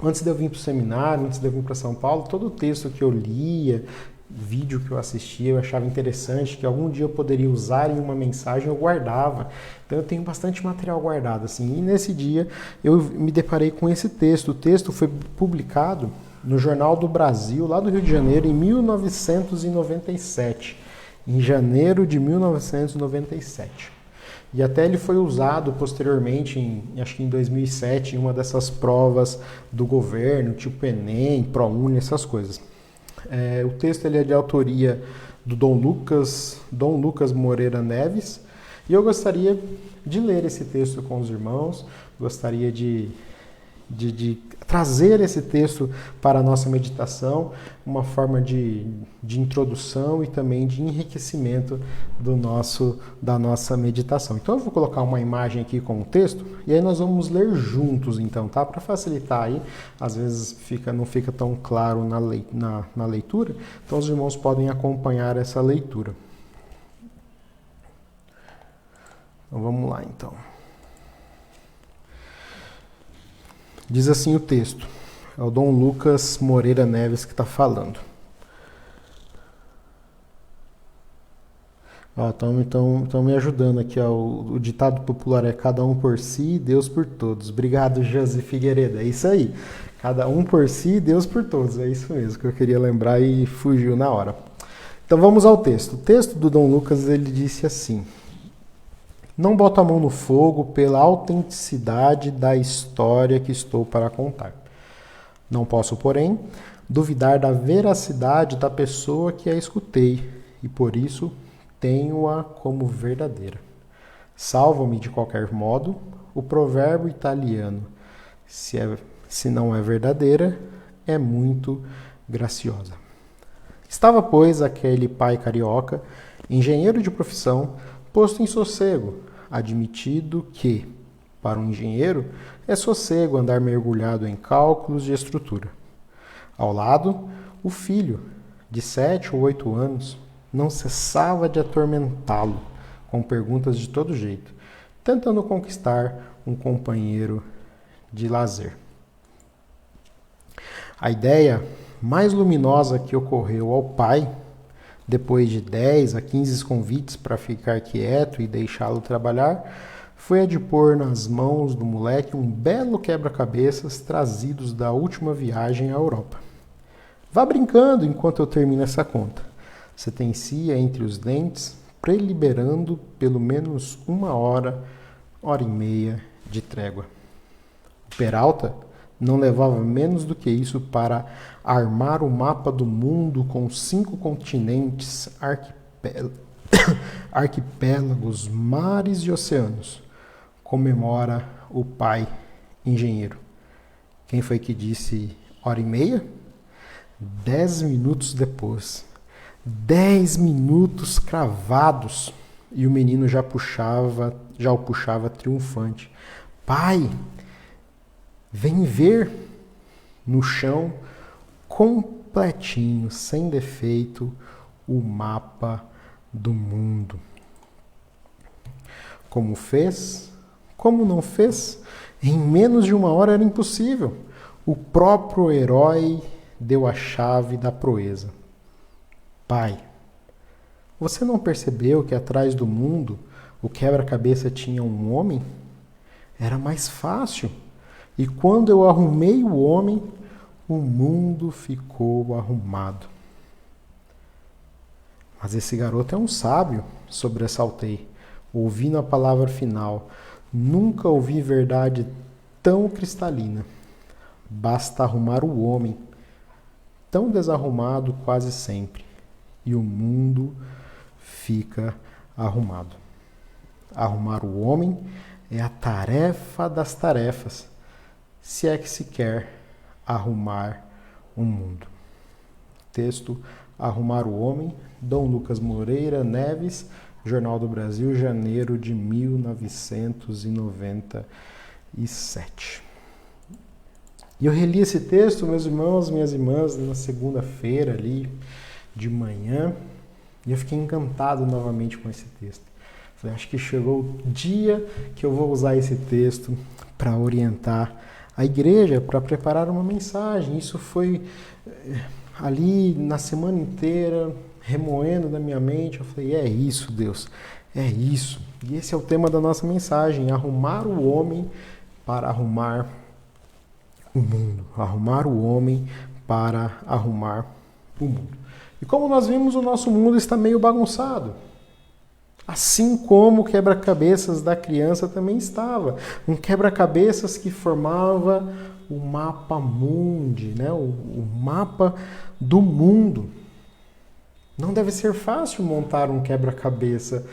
Antes de eu vir para o seminário, antes de eu vir para São Paulo, todo o texto que eu lia, vídeo que eu assistia, eu achava interessante, que algum dia eu poderia usar em uma mensagem, eu guardava. Então eu tenho bastante material guardado, assim. E nesse dia eu me deparei com esse texto. O texto foi publicado no Jornal do Brasil, lá do Rio de Janeiro, em 1997. Em janeiro de 1997. E até ele foi usado posteriormente, acho que em 2007, em uma dessas provas do governo, tipo Enem, ProUni, essas coisas. O texto ele é de autoria do Dom Lucas Moreira Neves, e eu gostaria de ler esse texto com os irmãos, gostaria de trazer esse texto para a nossa meditação, uma forma de introdução e também de enriquecimento da nossa meditação. Então eu vou colocar uma imagem aqui com o texto e aí nós vamos ler juntos, então, tá? Para facilitar aí, às vezes não fica tão claro na leitura, então os irmãos podem acompanhar essa leitura. Então vamos lá, então. Diz assim o texto, é o Dom Lucas Moreira Neves que está falando. Estão me ajudando aqui. O ditado popular é cada um por si, Deus por todos. Obrigado, José Figueiredo. É isso aí. Cada um por si, Deus por todos. É isso mesmo que eu queria lembrar e fugiu na hora. Então vamos ao texto. O texto do Dom Lucas, ele disse assim: não boto a mão no fogo pela autenticidade da história que estou para contar. Não posso, porém, duvidar da veracidade da pessoa que a escutei, e por isso tenho-a como verdadeira. Salva-me, de qualquer modo, o provérbio italiano: se não é verdadeira, é muito graciosa. Estava, pois, aquele pai carioca, engenheiro de profissão, posto em sossego, admitido que, para um engenheiro, é sossego andar mergulhado em cálculos de estrutura. Ao lado, o filho, de 7 ou 8 anos, não cessava de atormentá-lo com perguntas de todo jeito, tentando conquistar um companheiro de lazer. A ideia mais luminosa que ocorreu ao pai, depois de 10 a 15 convites para ficar quieto e deixá-lo trabalhar, foi a de pôr nas mãos do moleque um belo quebra-cabeças trazidos da última viagem à Europa. Vá brincando enquanto eu termino essa conta. sentencia entre os dentes, preliberando pelo menos 1 hora, 1h30 de trégua. O Peralta não levava menos do que isso para armar o mapa do mundo com 5 continentes, arquipélagos, mares e oceanos. Comemora o pai engenheiro. Quem foi que disse 1h30? 10 minutos depois. 10 minutos cravados. E o menino já o puxava triunfante. Pai, vem ver. No chão, completinho, sem defeito, o mapa do mundo. Como fez? Como não fez? Em menos de 1 hora era impossível. O próprio herói deu a chave da proeza. Pai, você não percebeu que atrás do mundo o quebra-cabeça tinha um homem? Era mais fácil. E quando eu arrumei o homem, o mundo ficou arrumado. Mas esse garoto é um sábio, sobressaltei, ouvindo a palavra final. Nunca ouvi verdade tão cristalina. Basta arrumar o homem, tão desarrumado quase sempre, e o mundo fica arrumado. Arrumar o homem é a tarefa das tarefas, se é que se quer arrumar o mundo. Texto: Arrumar o Homem, Dom Lucas Moreira Neves, Jornal do Brasil, janeiro de 1997. E eu reli esse texto, meus irmãos, minhas irmãs, na segunda-feira ali de manhã, e eu fiquei encantado novamente com esse texto. Falei, acho que chegou o dia que eu vou usar esse texto para orientar a igreja, para preparar uma mensagem. Isso foi ali na semana inteira, remoendo na minha mente. Eu falei, é isso, Deus, é isso. E esse é o tema da nossa mensagem: arrumar o homem para arrumar o mundo. Arrumar o homem para arrumar o mundo. E como nós vimos, o nosso mundo está meio bagunçado. Assim como o quebra-cabeças da criança também estava. Um quebra-cabeças que formava o mapa mundi, né? O mapa do mundo. Não deve ser fácil montar um quebra-cabeça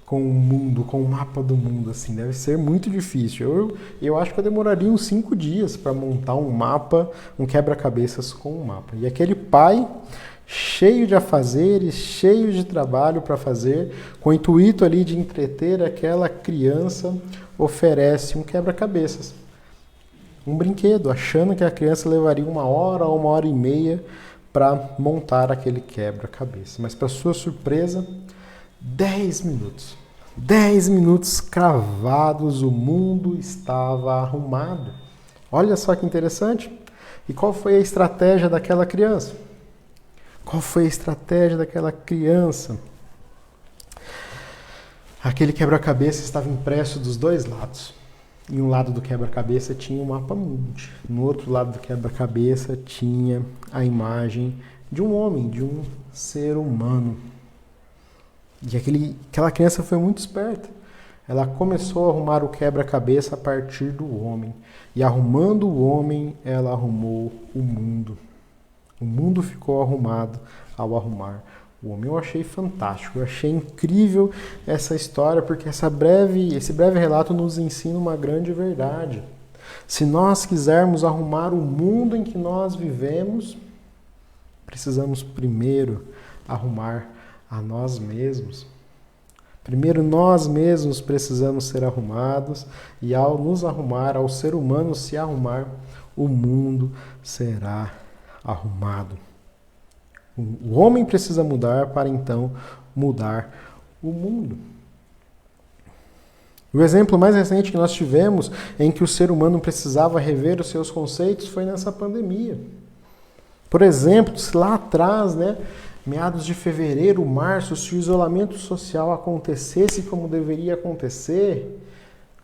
com o mundo, com o mapa do mundo, assim. Deve ser muito difícil. Eu acho que eu demoraria uns 5 dias para montar um mapa, um quebra-cabeças com um mapa. E aquele pai, cheio de afazeres, cheio de trabalho para fazer, com o intuito ali de entreter aquela criança, oferece um quebra-cabeças. Um brinquedo, achando que a criança levaria 1 hora ou 1h30 para montar aquele quebra-cabeça. Mas, para sua surpresa, 10 minutos. 10 minutos cravados, o mundo estava arrumado. Olha só que interessante. E qual foi a estratégia daquela criança? Qual foi a estratégia daquela criança? Aquele quebra-cabeça estava impresso dos 2 lados. Em um lado do quebra-cabeça tinha um mapa mundi. No outro lado do quebra-cabeça tinha a imagem de um homem, de um ser humano. E aquela criança foi muito esperta. Ela começou a arrumar o quebra-cabeça a partir do homem. E arrumando o homem, ela arrumou o mundo. O mundo ficou arrumado ao arrumar o homem. Eu achei fantástico, eu achei incrível essa história, porque esse breve relato nos ensina uma grande verdade. Se nós quisermos arrumar o mundo em que nós vivemos, precisamos primeiro arrumar a nós mesmos. Primeiro nós mesmos precisamos ser arrumados, e ao nos arrumar, ao ser humano se arrumar, o mundo será arrumado. O homem precisa mudar para então mudar o mundo. O exemplo mais recente que nós tivemos em que o ser humano precisava rever os seus conceitos foi nessa pandemia. Por exemplo, se lá atrás, meados de fevereiro, março, se o isolamento social acontecesse como deveria acontecer,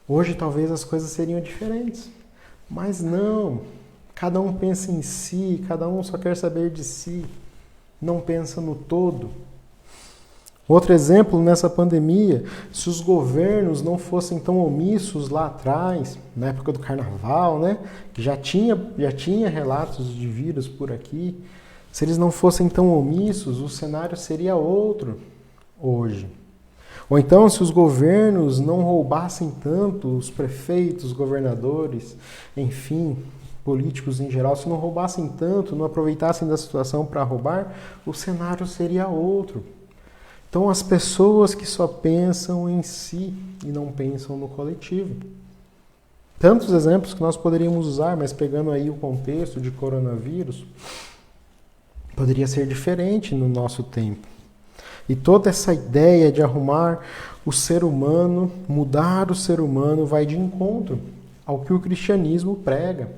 hoje talvez as coisas seriam diferentes. Mas não. Cada um pensa em si, cada um só quer saber de si, não pensa no todo. Outro exemplo nessa pandemia, se os governos não fossem tão omissos lá atrás, na época do carnaval, né, que já tinha relatos de vírus por aqui, se eles não fossem tão omissos, o cenário seria outro hoje. Ou então, se os governos não roubassem tanto, os prefeitos, governadores, enfim, políticos em geral, se não roubassem tanto, não aproveitassem da situação para roubar, o cenário seria outro. Então, as pessoas que só pensam em si e não pensam no coletivo. Tantos exemplos que nós poderíamos usar, mas pegando aí o contexto de coronavírus, poderia ser diferente no nosso tempo. E toda essa ideia de arrumar o ser humano, mudar o ser humano, vai de encontro ao que o cristianismo prega.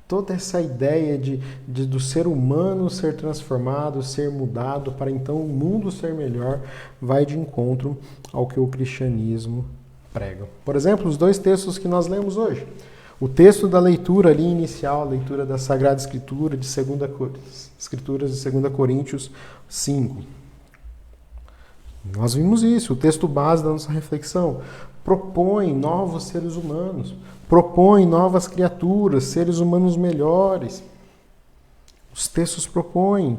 Toda essa ideia do ser humano ser transformado, ser mudado, para então o mundo ser melhor, vai de encontro ao que o cristianismo prega. Por exemplo, os 2 textos que nós lemos hoje. O texto da leitura ali inicial, a leitura da Sagrada Escritura, de 2 Coríntios 5. Nós vimos isso, o texto base da nossa reflexão. Propõe novos seres humanos, propõe novas criaturas, seres humanos melhores. Os textos propõem.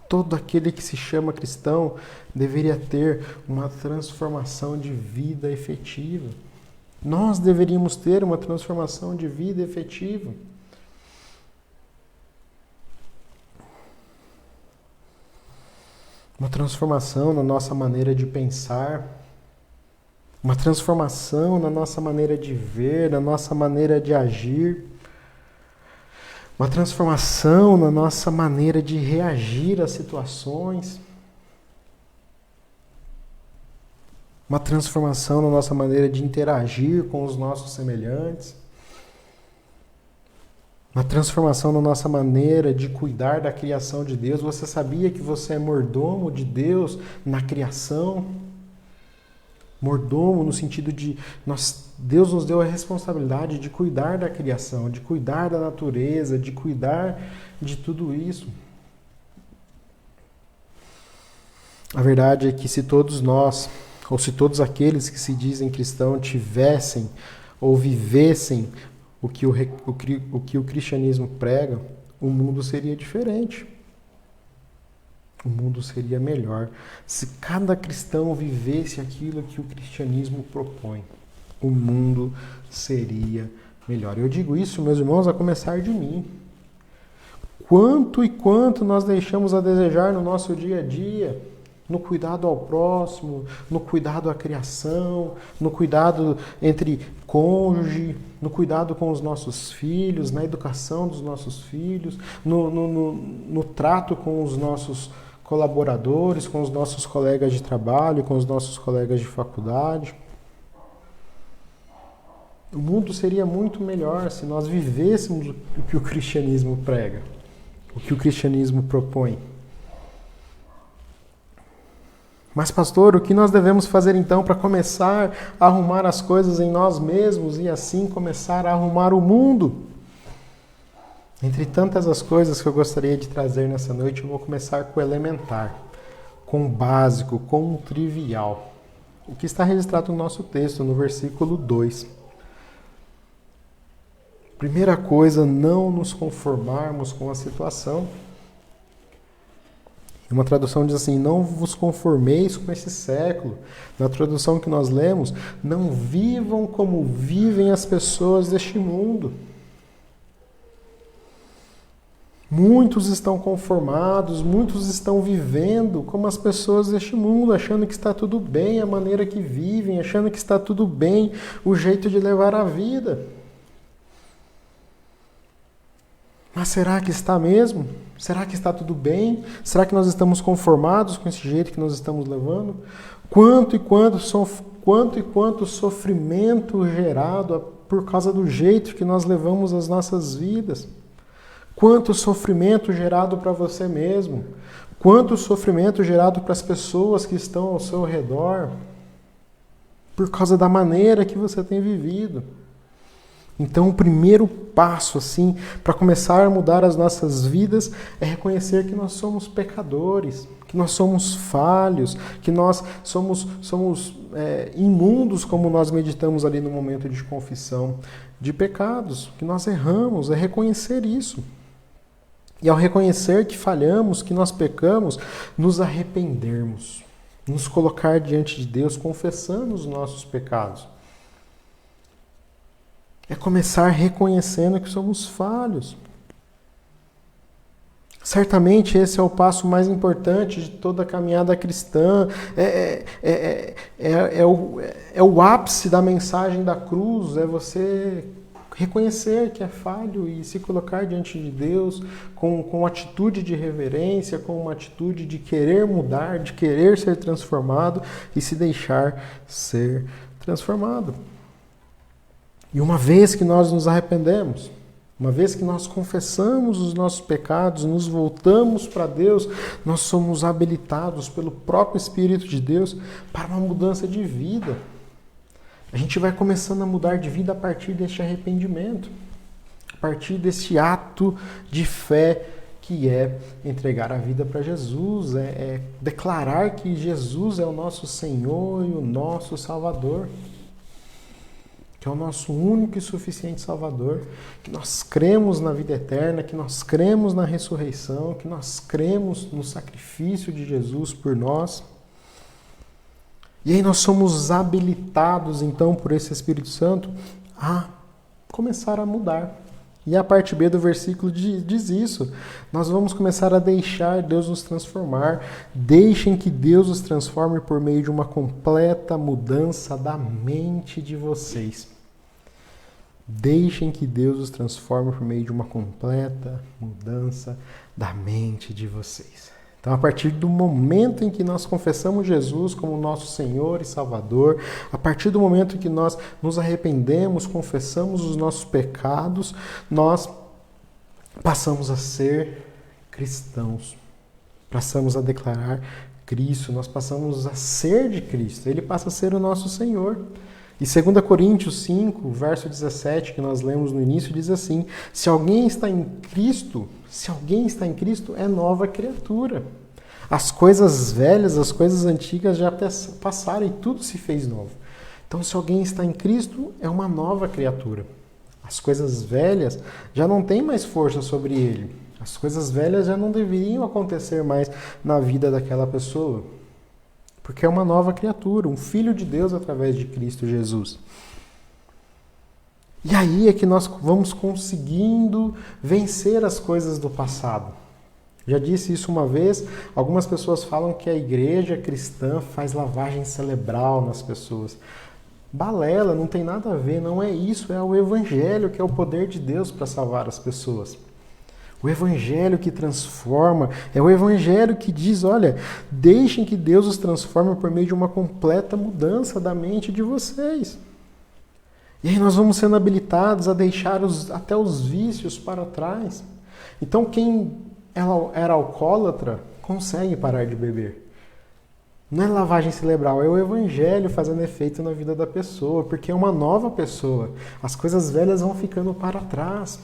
Todo aquele que se chama cristão deveria ter uma transformação de vida efetiva. Nós deveríamos ter uma transformação de vida efetiva. Uma transformação na nossa maneira de pensar, uma transformação na nossa maneira de ver, na nossa maneira de agir, uma transformação na nossa maneira de reagir às situações, uma transformação na nossa maneira de interagir com os nossos semelhantes, uma transformação na nossa maneira de cuidar da criação de Deus. Você sabia que você é mordomo de Deus na criação? Mordomo no sentido de Deus nos deu a responsabilidade de cuidar da criação, de cuidar da natureza, de cuidar de tudo isso. A verdade é que se todos nós, ou se todos aqueles que se dizem cristãos tivessem ou vivessem o que o cristianismo prega, o mundo seria diferente. O mundo seria melhor. Se cada cristão vivesse aquilo que o cristianismo propõe, o mundo seria melhor. Eu digo isso, meus irmãos, a começar de mim. Quanto e quanto nós deixamos a desejar no nosso dia a dia, no cuidado ao próximo, no cuidado à criação, no cuidado entre cônjuge, no cuidado com os nossos filhos, na educação dos nossos filhos, no trato com os nossos colaboradores, com os nossos colegas de trabalho, com os nossos colegas de faculdade. O mundo seria muito melhor se nós vivêssemos o que o cristianismo prega, o que o cristianismo propõe. Mas, pastor, o que nós devemos fazer então para começar a arrumar as coisas em nós mesmos e assim começar a arrumar o mundo? Entre tantas as coisas que eu gostaria de trazer nessa noite, eu vou começar com o elementar, com o básico, com o trivial. O que está registrado no nosso texto, no versículo 2. Primeira coisa, não nos conformarmos com a situação. Uma tradução diz assim, não vos conformeis com esse século. Na tradução que nós lemos, não vivam como vivem as pessoas deste mundo. Muitos estão conformados, muitos estão vivendo como as pessoas deste mundo, achando que está tudo bem a maneira que vivem, achando que está tudo bem o jeito de levar a vida. Mas será que está mesmo? Será que está tudo bem? Será que nós estamos conformados com esse jeito que nós estamos levando? Quanto e quanto sofrimento gerado por causa do jeito que nós levamos as nossas vidas? Quanto sofrimento gerado para você mesmo? Quanto sofrimento gerado para as pessoas que estão ao seu redor? Por causa da maneira que você tem vivido. Então, o primeiro passo, assim, para começar a mudar as nossas vidas é reconhecer que nós somos pecadores, que nós somos falhos, que nós somos imundos, como nós meditamos ali no momento de confissão de pecados, que nós erramos, é reconhecer isso. E ao reconhecer que falhamos, que nós pecamos, nos arrependermos, nos colocar diante de Deus, confessando os nossos pecados. É começar reconhecendo que somos falhos. Certamente esse é o passo mais importante de toda a caminhada cristã. É o ápice da mensagem da cruz, é você reconhecer que é falho e se colocar diante de Deus com atitude de reverência, com uma atitude de querer mudar, de querer ser transformado e se deixar ser transformado. E uma vez que nós nos arrependemos, uma vez que nós confessamos os nossos pecados, nos voltamos para Deus, nós somos habilitados pelo próprio Espírito de Deus para uma mudança de vida. A gente vai começando a mudar de vida a partir deste arrependimento, a partir desse ato de fé que é entregar a vida para Jesus, é declarar que Jesus é o nosso Senhor e o nosso Salvador, que é o nosso único e suficiente Salvador, que nós cremos na vida eterna, que nós cremos na ressurreição, que nós cremos no sacrifício de Jesus por nós. E aí nós somos habilitados, então, por esse Espírito Santo a começar a mudar. E a parte B do versículo diz isso. Nós vamos começar a deixar Deus nos transformar. Deixem que Deus os transforme por meio de uma completa mudança da mente de vocês. Deixem que Deus os transforme por meio de uma completa mudança da mente de vocês. Então, a partir do momento em que nós confessamos Jesus como nosso Senhor e Salvador, a partir do momento em que nós nos arrependemos, confessamos os nossos pecados, nós passamos a ser cristãos. Passamos a declarar Cristo, nós passamos a ser de Cristo. Ele passa a ser o nosso Senhor. E 2 Coríntios 5, verso 17, que nós lemos no início, diz assim: se alguém está em Cristo, é nova criatura. As coisas velhas, as coisas antigas já passaram e tudo se fez novo. Então, se alguém está em Cristo, é uma nova criatura. As coisas velhas já não têm mais força sobre ele. As coisas velhas já não deveriam acontecer mais na vida daquela pessoa. Porque é uma nova criatura, um filho de Deus através de Cristo Jesus. E aí é que nós vamos conseguindo vencer as coisas do passado. Já disse isso uma vez, algumas pessoas falam que a igreja cristã faz lavagem cerebral nas pessoas. Balela, não tem nada a ver, não é isso, é o evangelho que é o poder de Deus para salvar as pessoas. O evangelho que transforma, é o evangelho que diz, olha, deixem que Deus os transforme por meio de uma completa mudança da mente de vocês. E aí nós vamos sendo habilitados a deixar até os vícios para trás. Então quem era alcoólatra consegue parar de beber. Não é lavagem cerebral, é o evangelho fazendo efeito na vida da pessoa, porque é uma nova pessoa. As coisas velhas vão ficando para trás.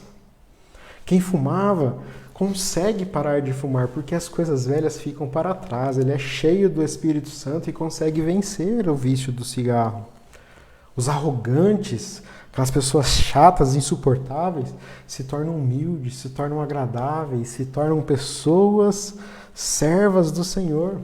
Quem fumava consegue parar de fumar, porque as coisas velhas ficam para trás. Ele é cheio do Espírito Santo e consegue vencer o vício do cigarro. Os arrogantes, aquelas pessoas chatas, insuportáveis, se tornam humildes, se tornam agradáveis, se tornam pessoas servas do Senhor.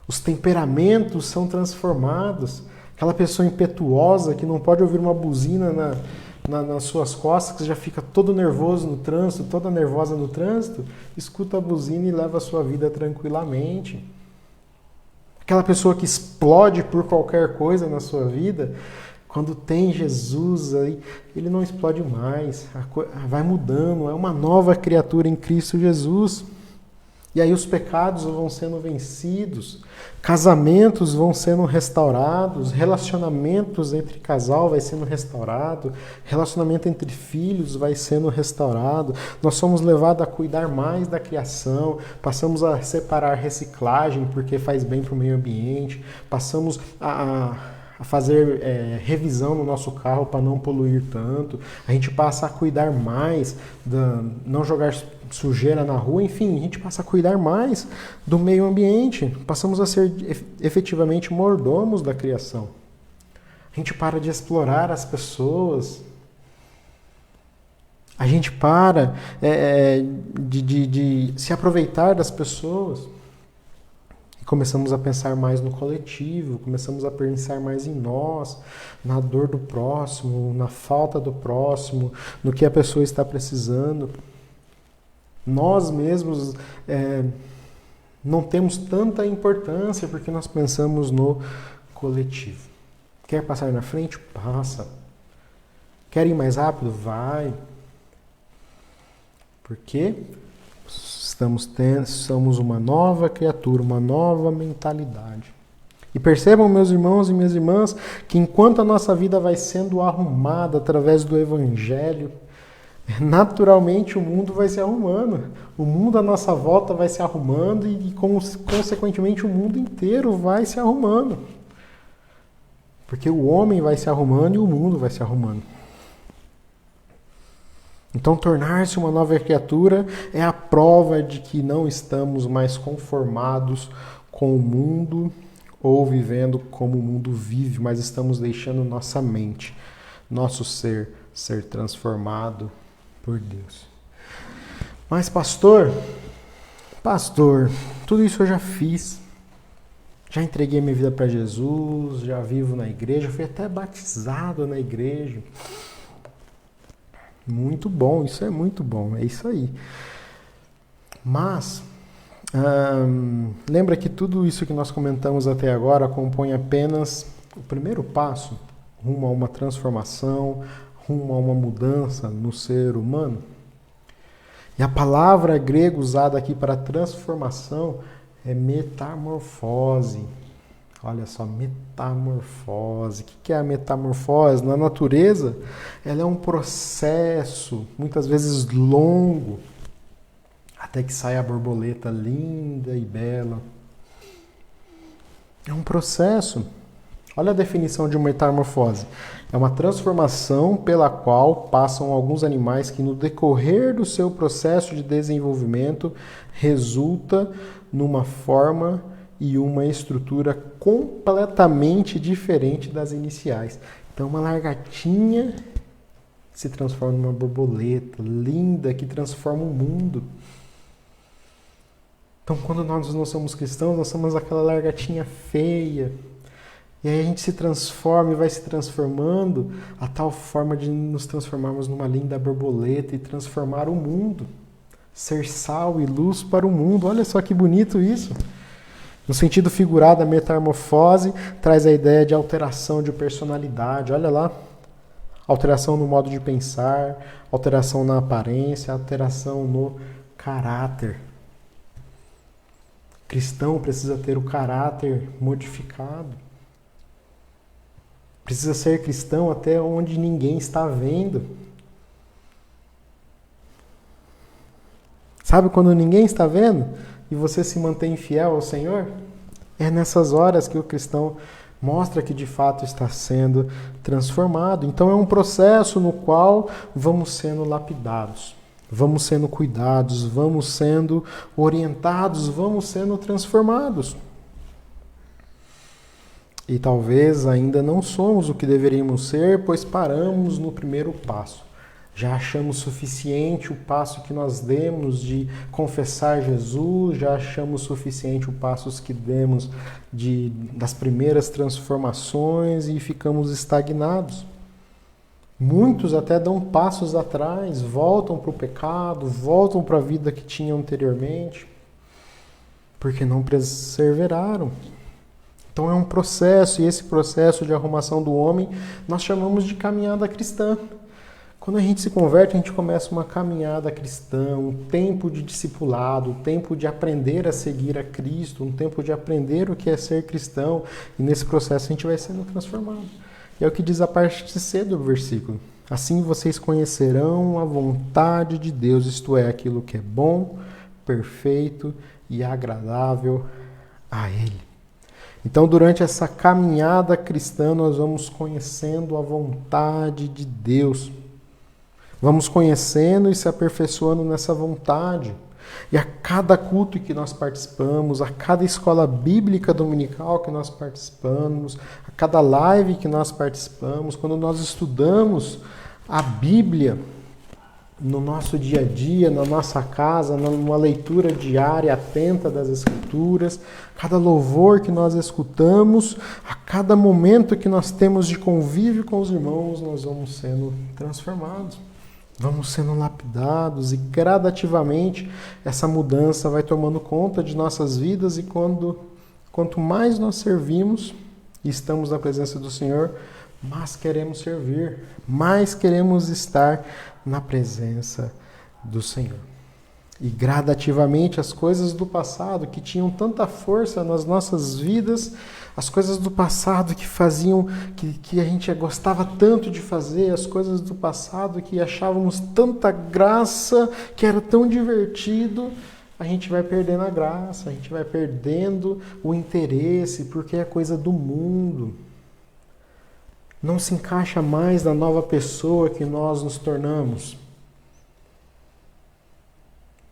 Os temperamentos são transformados. Aquela pessoa impetuosa que não pode ouvir uma buzina nas suas costas, que já fica todo nervoso no trânsito, toda nervosa no trânsito, escuta a buzina e leva a sua vida tranquilamente. Aquela pessoa que explode por qualquer coisa na sua vida, quando tem Jesus aí, ele não explode mais, vai mudando, é uma nova criatura em Cristo Jesus. E aí os pecados vão sendo vencidos, casamentos vão sendo restaurados, relacionamentos entre casal vai sendo restaurado, relacionamento entre filhos vai sendo restaurado. Nós somos levados a cuidar mais da criação, passamos a separar reciclagem porque faz bem para o meio ambiente, passamos a a fazer revisão no nosso carro para não poluir tanto, a gente passa a cuidar mais, não jogar sujeira na rua, enfim, a gente passa a cuidar mais do meio ambiente, passamos a ser efetivamente mordomos da criação. A gente para de explorar as pessoas, a gente para de se aproveitar das pessoas. E começamos a pensar mais no coletivo, começamos a pensar mais em nós, na dor do próximo, na falta do próximo, no que a pessoa está precisando. Nós mesmos não temos tanta importância porque nós pensamos no coletivo. Quer passar na frente? Passa. Quer ir mais rápido? Vai. Porque somos uma nova criatura, uma nova mentalidade. E percebam, meus irmãos e minhas irmãs, que enquanto a nossa vida vai sendo arrumada através do Evangelho, naturalmente o mundo vai se arrumando. O mundo à nossa volta vai se arrumando e, consequentemente, o mundo inteiro vai se arrumando. Porque o homem vai se arrumando e o mundo vai se arrumando. Então, tornar-se uma nova criatura é a prova de que não estamos mais conformados com o mundo ou vivendo como o mundo vive, mas estamos deixando nossa mente, nosso ser transformado por Deus. Mas, pastor, tudo isso eu já fiz. Já entreguei minha vida para Jesus, já vivo na igreja, fui até batizado na igreja. Muito bom, isso é muito bom, é isso aí. Mas, lembra que tudo isso que nós comentamos até agora compõe apenas o primeiro passo rumo a uma transformação, rumo a uma mudança no ser humano? E a palavra grega usada aqui para transformação é metamorfose. Olha só, metamorfose. O que é a metamorfose? Na natureza, ela é um processo, muitas vezes longo, até que saia a borboleta linda e bela. É um processo. Olha a definição de uma metamorfose. É uma transformação pela qual passam alguns animais que, no decorrer do seu processo de desenvolvimento, resulta numa forma e uma estrutura completamente diferente das iniciais. Então, uma lagartinha se transforma numa borboleta linda que transforma o mundo. Então, quando nós não somos cristãos, nós somos aquela lagartinha feia. E aí a gente se transforma e vai se transformando a tal forma de nos transformarmos numa linda borboleta e transformar o mundo. Ser sal e luz para o mundo. Olha só que bonito isso. No sentido figurado, a metamorfose traz a ideia de alteração de personalidade. Olha lá. Alteração no modo de pensar, alteração na aparência, alteração no caráter. O cristão precisa ter o caráter modificado. Precisa ser cristão até onde ninguém está vendo. Sabe quando ninguém está vendo e você se mantém fiel ao Senhor? É nessas horas que o cristão mostra que de fato está sendo transformado. Então é um processo no qual vamos sendo lapidados, vamos sendo cuidados, vamos sendo orientados, vamos sendo transformados. E talvez ainda não somos o que deveríamos ser, pois paramos no primeiro passo. Já achamos suficiente o passo que nós demos de confessar Jesus, já achamos suficiente o passo que demos das primeiras transformações e ficamos estagnados. Muitos até dão passos atrás, voltam para o pecado, voltam para a vida que tinham anteriormente, porque não perseveraram. Então é um processo, e esse processo de arrumação do homem nós chamamos de caminhada cristã. Quando a gente se converte, a gente começa uma caminhada cristã, um tempo de discipulado, um tempo de aprender a seguir a Cristo, um tempo de aprender o que é ser cristão, e nesse processo a gente vai sendo transformado. E é o que diz a parte C do versículo. Assim vocês conhecerão a vontade de Deus, isto é, aquilo que é bom, perfeito e agradável a Ele. Então, durante essa caminhada cristã, nós vamos conhecendo a vontade de Deus. Vamos conhecendo e se aperfeiçoando nessa vontade. E a cada culto que nós participamos, a cada escola bíblica dominical que nós participamos, a cada live que nós participamos, quando nós estudamos a Bíblia no nosso dia a dia, na nossa casa, numa leitura diária atenta das Escrituras, cada louvor que nós escutamos, a cada momento que nós temos de convívio com os irmãos, nós vamos sendo transformados. Vamos sendo lapidados e gradativamente essa mudança vai tomando conta de nossas vidas e quanto mais nós servimos e estamos na presença do Senhor, mais queremos servir, mais queremos estar na presença do Senhor. E gradativamente as coisas do passado que tinham tanta força nas nossas vidas, as coisas do passado que faziam, que a gente gostava tanto de fazer, as coisas do passado que achávamos tanta graça, que era tão divertido, a gente vai perdendo a graça, a gente vai perdendo o interesse, porque é coisa do mundo. Não se encaixa mais na nova pessoa que nós nos tornamos.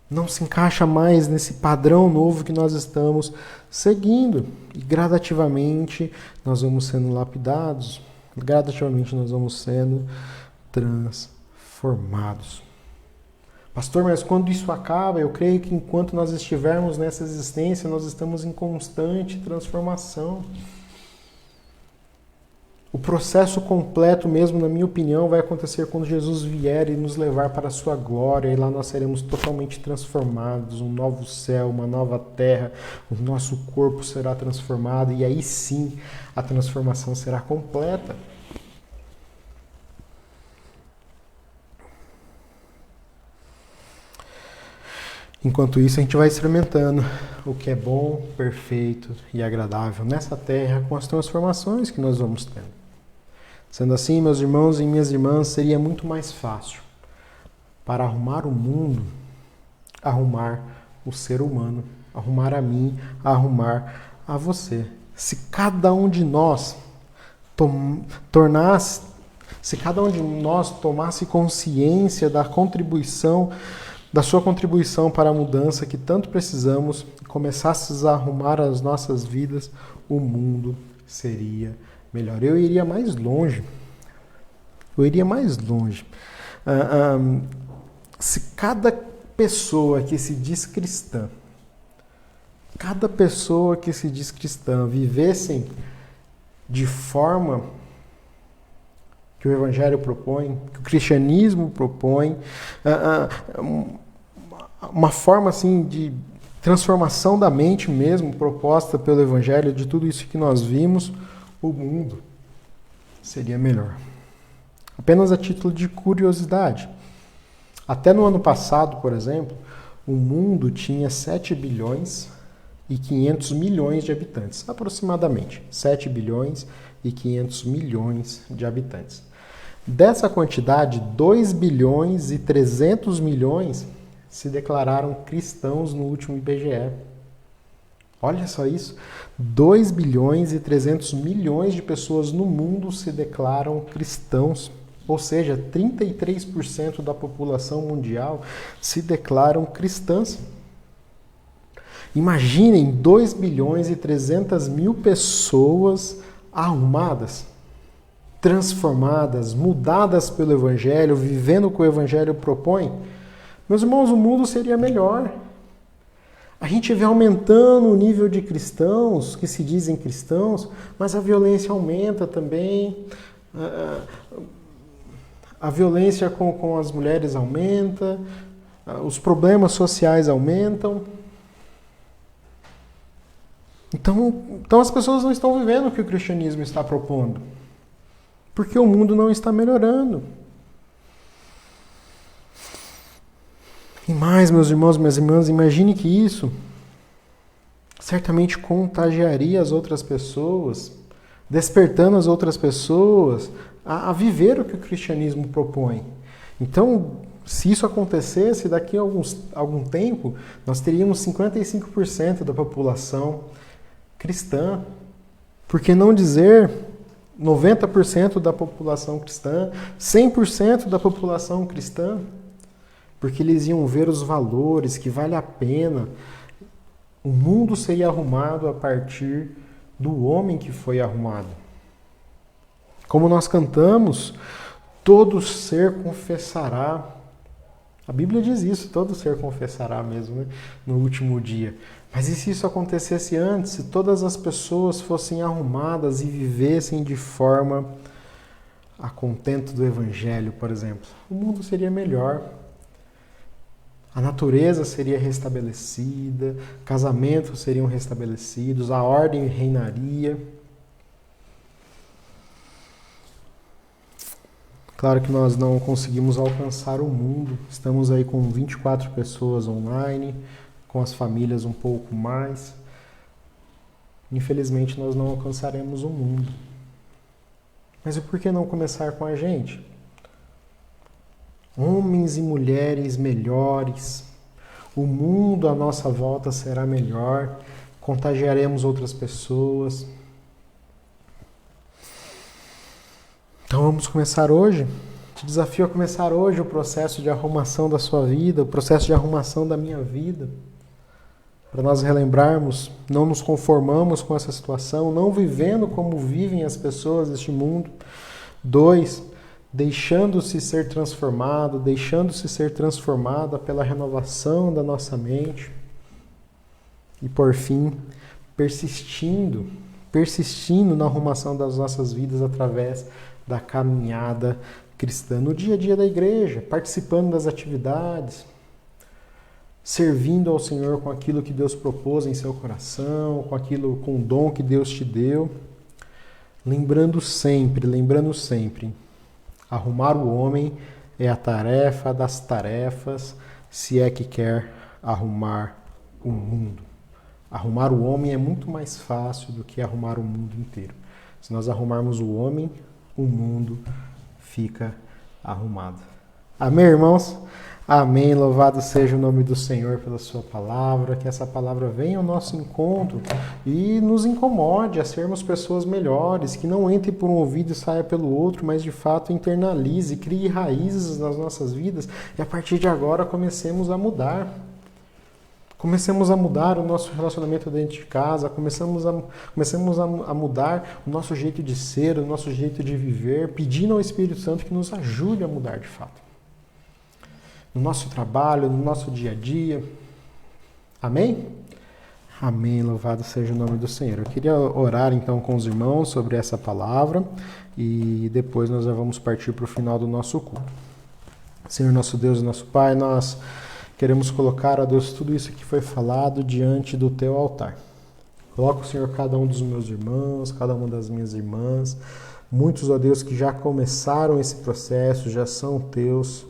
Não se encaixa mais nesse padrão novo que nós estamos seguindo. E gradativamente nós vamos sendo lapidados, gradativamente nós vamos sendo transformados. Pastor, mas quando isso acaba, eu creio que enquanto nós estivermos nessa existência, nós estamos em constante transformação. O processo completo mesmo, na minha opinião, vai acontecer quando Jesus vier e nos levar para a sua glória, e lá nós seremos totalmente transformados, um novo céu, uma nova terra, o nosso corpo será transformado, e aí sim a transformação será completa. Enquanto isso, a gente vai experimentando o que é bom, perfeito e agradável nessa terra com as transformações que nós vamos tendo. Sendo assim, meus irmãos e minhas irmãs, seria muito mais fácil para arrumar o mundo, arrumar o ser humano, arrumar a mim, arrumar a você. Se cada um de nós tomasse consciência da sua contribuição para a mudança que tanto precisamos, e começasse a arrumar as nossas vidas, o mundo seria melhor. Eu iria mais longe. Se cada pessoa que se diz cristã, vivessem de forma que o Evangelho propõe, que o cristianismo propõe, uma forma assim de transformação da mente mesmo, proposta pelo Evangelho, de tudo isso que nós vimos, o mundo seria melhor. Apenas a título de curiosidade. Até no ano passado, por exemplo, o mundo tinha 7 bilhões e 500 milhões de habitantes, aproximadamente. 7 bilhões e 500 milhões de habitantes. Dessa quantidade, 2 bilhões e 300 milhões se declararam cristãos no último IBGE. Olha só isso, 2 bilhões e 300 milhões de pessoas no mundo se declaram cristãos, ou seja, 33% da população mundial se declaram cristãs. Imaginem 2 bilhões e 300 mil pessoas arrumadas, transformadas, mudadas pelo Evangelho, vivendo o que o Evangelho propõe. Meus irmãos, o mundo seria melhor. A gente vê aumentando o nível de cristãos, que se dizem cristãos, mas a violência aumenta também, a violência com as mulheres aumenta, os problemas sociais aumentam. Então as pessoas não estão vivendo o que o cristianismo está propondo, porque o mundo não está melhorando. E mais, meus irmãos e minhas irmãs, imagine que isso certamente contagiaria as outras pessoas, despertando as outras pessoas a viver o que o cristianismo propõe. Então, se isso acontecesse, daqui a algum tempo, nós teríamos 55% da população cristã, Por que não dizer 90% da população cristã, 100% da população cristã? Porque eles iam ver os valores, que vale a pena. O mundo seria arrumado a partir do homem que foi arrumado. Como nós cantamos, todo ser confessará. A Bíblia diz isso, todo ser confessará mesmo, né? No último dia. Mas e se isso acontecesse antes? Se todas as pessoas fossem arrumadas e vivessem de forma a contento do Evangelho, por exemplo? O mundo seria melhor. A natureza seria restabelecida, casamentos seriam restabelecidos, a ordem reinaria. Claro que nós não conseguimos alcançar o mundo. Estamos aí com 24 pessoas online, com as famílias um pouco mais. Infelizmente nós não alcançaremos o mundo. Mas e por que não começar com a gente? Homens e mulheres melhores, o mundo à nossa volta será melhor, contagiaremos outras pessoas. Então vamos começar hoje. Te desafio a começar hoje o processo de arrumação da sua vida, o processo de arrumação da minha vida. Para nós relembrarmos, não nos conformamos com essa situação, não vivendo como vivem as pessoas deste mundo. 2, deixando-se ser transformado, deixando-se ser transformada pela renovação da nossa mente. E por fim, persistindo na arrumação das nossas vidas através da caminhada cristã, no dia a dia da igreja, participando das atividades, servindo ao Senhor com aquilo que Deus propôs em seu coração, com o dom que Deus te deu. Lembrando sempre, arrumar o homem é a tarefa das tarefas, se é que quer arrumar o mundo. Arrumar o homem é muito mais fácil do que arrumar o mundo inteiro. Se nós arrumarmos o homem, o mundo fica arrumado. Amém, irmãos? Amém. Louvado seja o nome do Senhor pela sua palavra, que essa palavra venha ao nosso encontro e nos incomode a sermos pessoas melhores, que não entre por um ouvido e saia pelo outro, mas de fato internalize, crie raízes nas nossas vidas e a partir de agora comecemos a mudar. Comecemos a mudar o nosso relacionamento dentro de casa, comecemos a mudar o nosso jeito de ser, o nosso jeito de viver, pedindo ao Espírito Santo que nos ajude a mudar de fato. No nosso trabalho, no nosso dia a dia. Amém? Amém, louvado seja o nome do Senhor. Eu queria orar então com os irmãos sobre essa palavra e depois nós já vamos partir para o final do nosso culto. Senhor nosso Deus e nosso Pai, nós queremos colocar, ó Deus, tudo isso que foi falado diante do Teu altar. Coloca, Senhor, cada um dos meus irmãos, cada uma das minhas irmãs, muitos, ó Deus, que já começaram esse processo, já são Teus,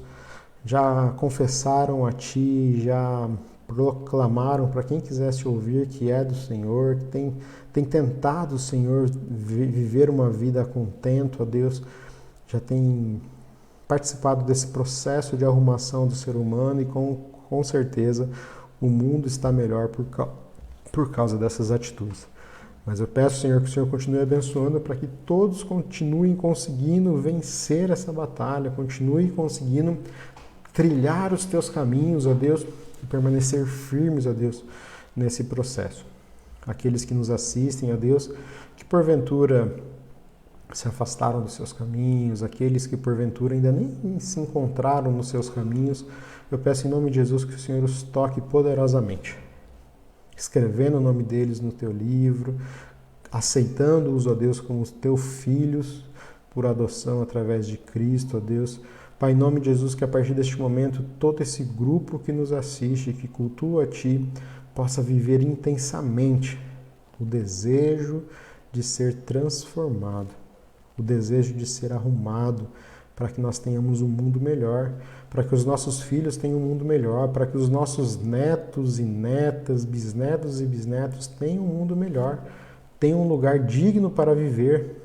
já confessaram a Ti, já proclamaram para quem quisesse ouvir que é do Senhor, que tem tentado, Senhor, viver uma vida contento, ó Deus, já tem participado desse processo de arrumação do ser humano e com certeza o mundo está melhor por causa dessas atitudes. Mas eu peço, Senhor, que o Senhor continue abençoando para que todos continuem conseguindo vencer essa batalha, continuem conseguindo trilhar os Teus caminhos, ó Deus, e permanecer firmes, ó Deus, nesse processo. Aqueles que nos assistem, ó Deus, que porventura se afastaram dos seus caminhos, aqueles que porventura ainda nem se encontraram nos seus caminhos, eu peço em nome de Jesus que o Senhor os toque poderosamente, escrevendo o nome deles no Teu livro, aceitando-os, ó Deus, como os Teus filhos, por adoção através de Cristo, ó Deus. Pai, em nome de Jesus, que a partir deste momento, todo esse grupo que nos assiste, que cultua a Ti, possa viver intensamente o desejo de ser transformado, o desejo de ser arrumado, para que nós tenhamos um mundo melhor, para que os nossos filhos tenham um mundo melhor, para que os nossos netos e netas, bisnetos e bisnetos tenham um mundo melhor, tenham um lugar digno para viver.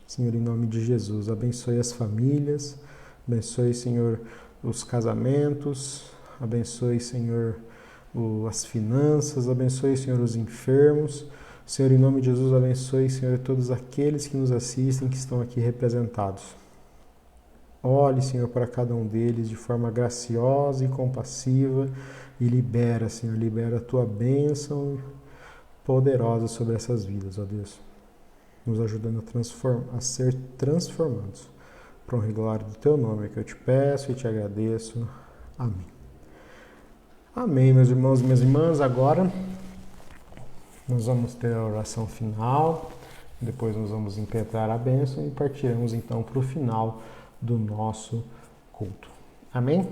Senhor, em nome de Jesus, abençoe as famílias, abençoe, Senhor, os casamentos, abençoe, Senhor, as finanças, abençoe, Senhor, os enfermos. Senhor, em nome de Jesus, abençoe, Senhor, todos aqueles que nos assistem, que estão aqui representados. Olhe, Senhor, para cada um deles de forma graciosa e compassiva e libera, Senhor, libera a Tua bênção poderosa sobre essas vidas, ó Deus, nos ajudando a ser transformados. Para honra e glória do Teu nome que eu te peço e te agradeço. Amém. Amém, meus irmãos e minhas irmãs. Agora nós vamos ter a oração final, depois nós vamos impetrar a bênção e partiremos então para o final do nosso culto. Amém?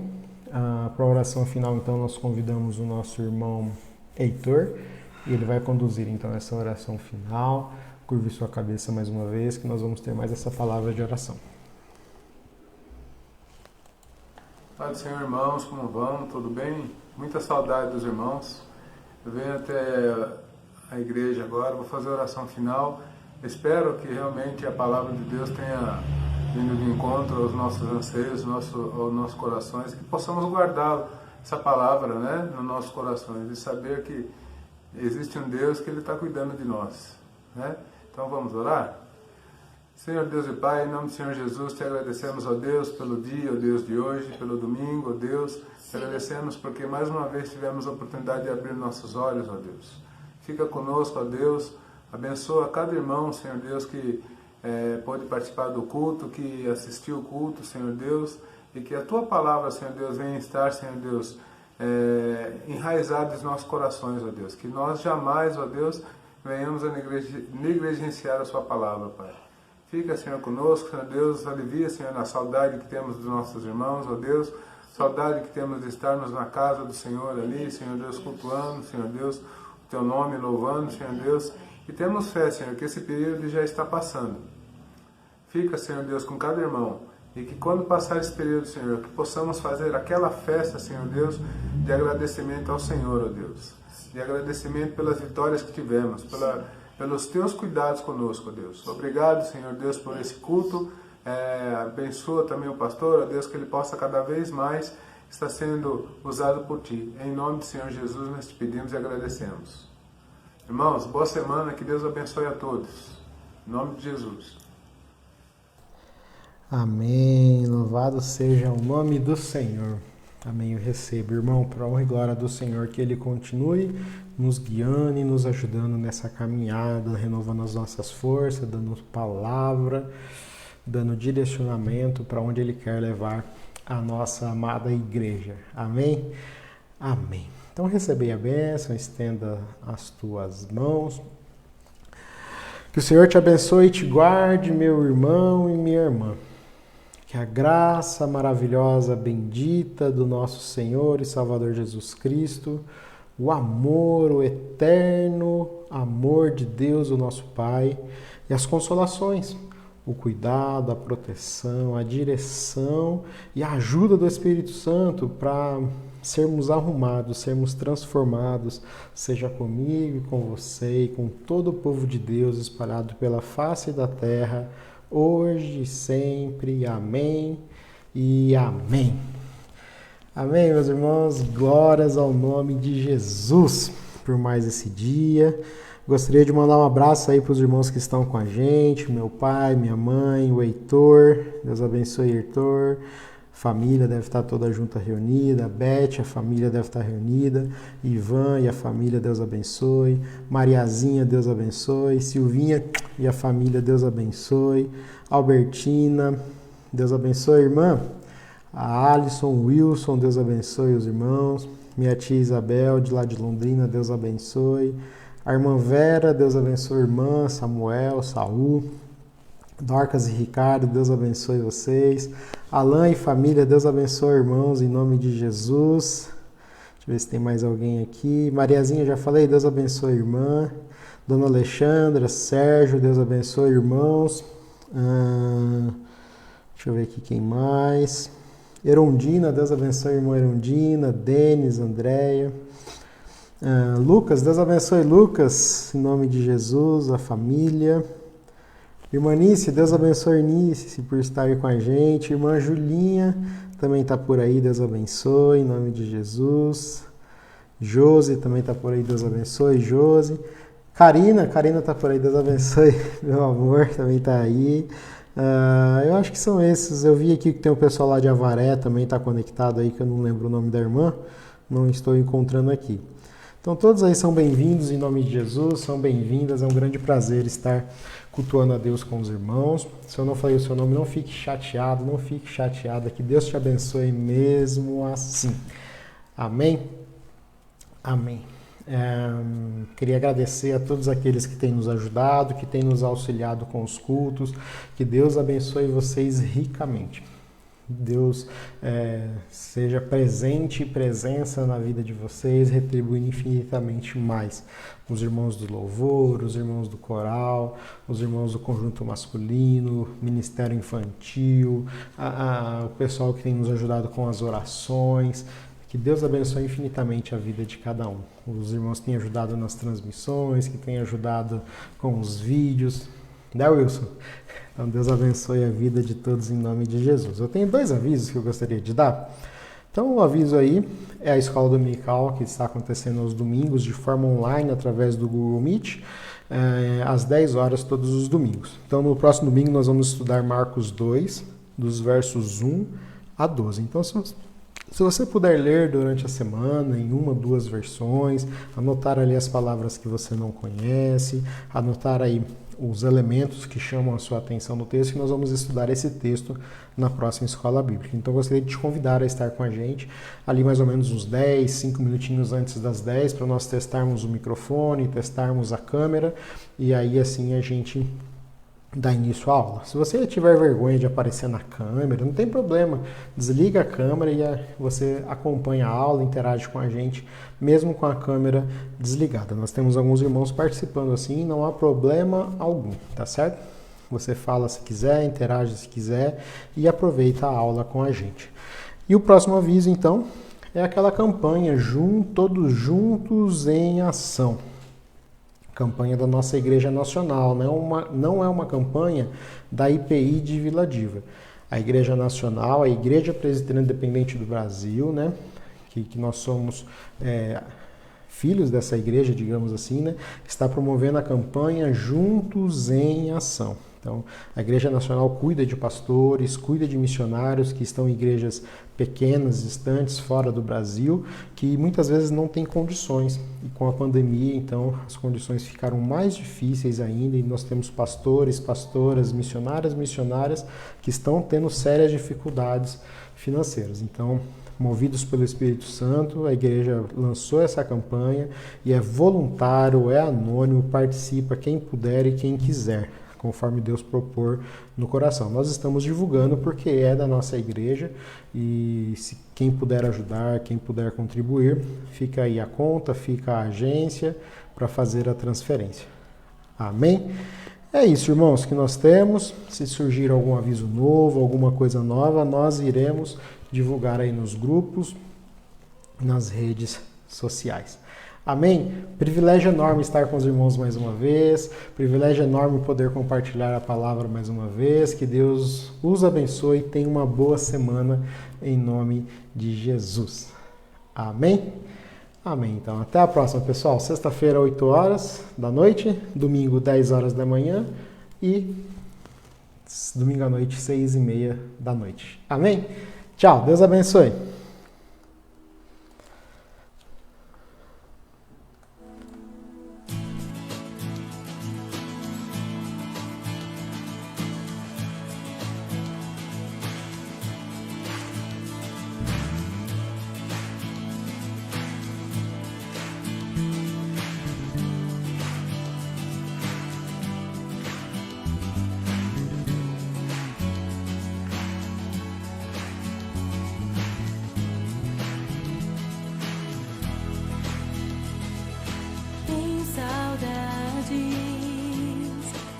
Para a oração final, então, nós convidamos o nosso irmão Heitor e ele vai conduzir então essa oração final. Curve sua cabeça mais uma vez que nós vamos ter mais essa palavra de oração. Pai do Senhor, irmãos, como vão? Tudo bem? Muita saudade dos irmãos. Eu venho até a igreja agora, vou fazer a oração final. Espero que realmente a palavra de Deus tenha vindo de encontro aos nossos anseios, aos nossos corações, que possamos guardar essa palavra, né, nos nossos corações e saber que existe um Deus que Ele está cuidando de nós, né? Então vamos orar? Senhor Deus e Pai, em nome do Senhor Jesus, te agradecemos, ó Deus, pelo dia, ó Deus, de hoje, pelo domingo, ó Deus. Te agradecemos porque mais uma vez tivemos a oportunidade de abrir nossos olhos, ó Deus. Fica conosco, ó Deus. Abençoa cada irmão, Senhor Deus, que pôde participar do culto, que assistiu o culto, Senhor Deus. E que a Tua palavra, Senhor Deus, venha estar, Senhor Deus, enraizada nos nossos corações, ó Deus. Que nós jamais, ó Deus, venhamos a negligenciar a Sua palavra, Pai. Fica, Senhor, conosco, Senhor Deus, alivia, Senhor, na saudade que temos dos nossos irmãos, ó Deus, saudade que temos de estarmos na casa do Senhor ali, Senhor Deus, cultuando, Senhor Deus, o Teu nome, louvando, Senhor Deus, e temos fé, Senhor, que esse período já está passando. Fica, Senhor Deus, com cada irmão, e que quando passar esse período, Senhor, que possamos fazer aquela festa, Senhor Deus, de agradecimento ao Senhor, ó Deus, de agradecimento pelas vitórias que tivemos, pelos Teus cuidados conosco, ó Deus. Obrigado, Senhor Deus, por esse culto. Abençoa também o pastor, ó Deus, que ele possa cada vez mais estar sendo usado por Ti. Em nome do Senhor Jesus nós te pedimos e agradecemos. Irmãos, boa semana, que Deus abençoe a todos. Em nome de Jesus. Amém. Louvado seja o nome do Senhor. Amém. Eu recebo, irmão, para a honra e glória do Senhor, que Ele continue nos guiando e nos ajudando nessa caminhada, renovando as nossas forças, dando palavra, dando direcionamento para onde Ele quer levar a nossa amada igreja. Amém? Amém. Então recebe a bênção, estenda as tuas mãos. Que o Senhor te abençoe e te guarde, meu irmão e minha irmã. Que a graça maravilhosa, bendita do nosso Senhor e Salvador Jesus Cristo, o amor, o eterno amor de Deus, o nosso Pai, e as consolações, o cuidado, a proteção, a direção e a ajuda do Espírito Santo para sermos arrumados, sermos transformados, seja comigo, com você e com todo o povo de Deus espalhado pela face da terra, hoje e sempre. Amém e amém. Amém, meus irmãos. Glórias ao nome de Jesus por mais esse dia. Gostaria de mandar um abraço aí para os irmãos que estão com a gente, meu pai, minha mãe, o Heitor. Deus abençoe, Heitor. Família deve estar toda junta reunida. A Beth, a família deve estar reunida. Ivan e a família, Deus abençoe. Mariazinha, Deus abençoe. Silvinha e a família, Deus abençoe. Albertina, Deus abençoe, irmã. A Alisson, Wilson, Deus abençoe os irmãos. Minha tia Isabel, de lá de Londrina, Deus abençoe. A irmã Vera, Deus abençoe a irmã. Samuel, Saul. Dorcas e Ricardo, Deus abençoe vocês. Alain e família, Deus abençoe, irmãos, em nome de Jesus. Deixa eu ver se tem mais alguém aqui. Mariazinha, já falei, Deus abençoe, irmã. Dona Alexandra, Sérgio, Deus abençoe, irmãos. Deixa eu ver aqui quem mais. Erondina, Deus abençoe, irmã Erondina. Denis, Andréia. Lucas, Deus abençoe, Lucas, em nome de Jesus, a família. Irmã Nice, Deus abençoe Nice por estar aí com a gente. Irmã Julinha também está por aí, Deus abençoe, em nome de Jesus. Josi também está por aí, Deus abençoe, Josi. Karina tá por aí, Deus abençoe, meu amor, também tá aí. Eu acho que são esses. Eu vi aqui que tem o pessoal lá de Avaré também tá conectado aí, que eu não lembro o nome da irmã, não estou encontrando aqui. Então todos aí são bem-vindos em nome de Jesus, são bem-vindas, é um grande prazer estar cultuando a Deus com os irmãos. Se eu não falei o seu nome, não fique chateado, não fique chateada, que Deus te abençoe mesmo assim. Amém? Amém. Queria agradecer a todos aqueles que têm nos ajudado, que têm nos auxiliado com os cultos, que Deus abençoe vocês ricamente. Deus seja presente e presença na vida de vocês, retribuindo infinitamente mais. Os irmãos do louvor, os irmãos do coral, os irmãos do conjunto masculino, ministério infantil, o pessoal que tem nos ajudado com as orações. Que Deus abençoe infinitamente a vida de cada um. Os irmãos que têm ajudado nas transmissões, que têm ajudado com os vídeos. Né, Wilson? Então Deus abençoe a vida de todos em nome de Jesus. Eu tenho 2 avisos que eu gostaria de dar. Então o aviso aí é a escola dominical que está acontecendo aos domingos de forma online através do Google Meet, às 10 horas todos os domingos. Então no próximo domingo nós vamos estudar Marcos 2, dos versos 1 a 12. Então se você puder ler durante a semana em 1 ou 2 versões, anotar ali as palavras que você não conhece, anotar aí os elementos que chamam a sua atenção no texto, que nós vamos estudar esse texto na próxima escola bíblica. Então eu gostaria de te convidar a estar com a gente ali mais ou menos uns 5 minutinhos antes das 10, para nós testarmos o microfone, testarmos a câmera, e aí assim a gente dá início à aula. Se você tiver vergonha de aparecer na câmera, não tem problema, desliga a câmera e você acompanha a aula, interage com a gente, mesmo com a câmera desligada. Nós temos alguns irmãos participando assim, não há problema algum, tá certo? Você fala se quiser, interage se quiser e aproveita a aula com a gente. E o próximo aviso, então, é aquela campanha Todos Juntos em Ação. Campanha da nossa Igreja Nacional, não é uma campanha da IPI de Vila Diva. A Igreja Nacional, a Igreja Presbiteriana Independente do Brasil, né, que nós somos filhos dessa igreja, digamos assim, né, está promovendo a campanha Juntos em Ação. Então, a Igreja Nacional cuida de pastores, cuida de missionários que estão em igrejas pequenas, distantes, fora do Brasil, que muitas vezes não têm condições. E com a pandemia, então, as condições ficaram mais difíceis ainda e nós temos pastores, pastoras, missionárias que estão tendo sérias dificuldades financeiras. Então, movidos pelo Espírito Santo, a igreja lançou essa campanha e é voluntário, é anônimo, participa quem puder e quem quiser, conforme Deus propor no coração. Nós estamos divulgando porque é da nossa igreja e se quem puder ajudar, quem puder contribuir, fica aí a conta, fica a agência para fazer a transferência. Amém? É isso, irmãos, que nós temos. Se surgir algum aviso novo, alguma coisa nova, nós iremos divulgar aí nos grupos, nas redes sociais. Amém? Privilégio enorme estar com os irmãos mais uma vez, privilégio enorme poder compartilhar a palavra mais uma vez, que Deus os abençoe e tenha uma boa semana em nome de Jesus. Amém? Amém. Então, até a próxima, pessoal. Sexta-feira, 8 horas da noite, domingo, 10 horas da manhã e domingo à noite, 6:30 da noite. Amém? Tchau, Deus abençoe.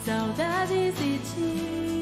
Saudades de ti.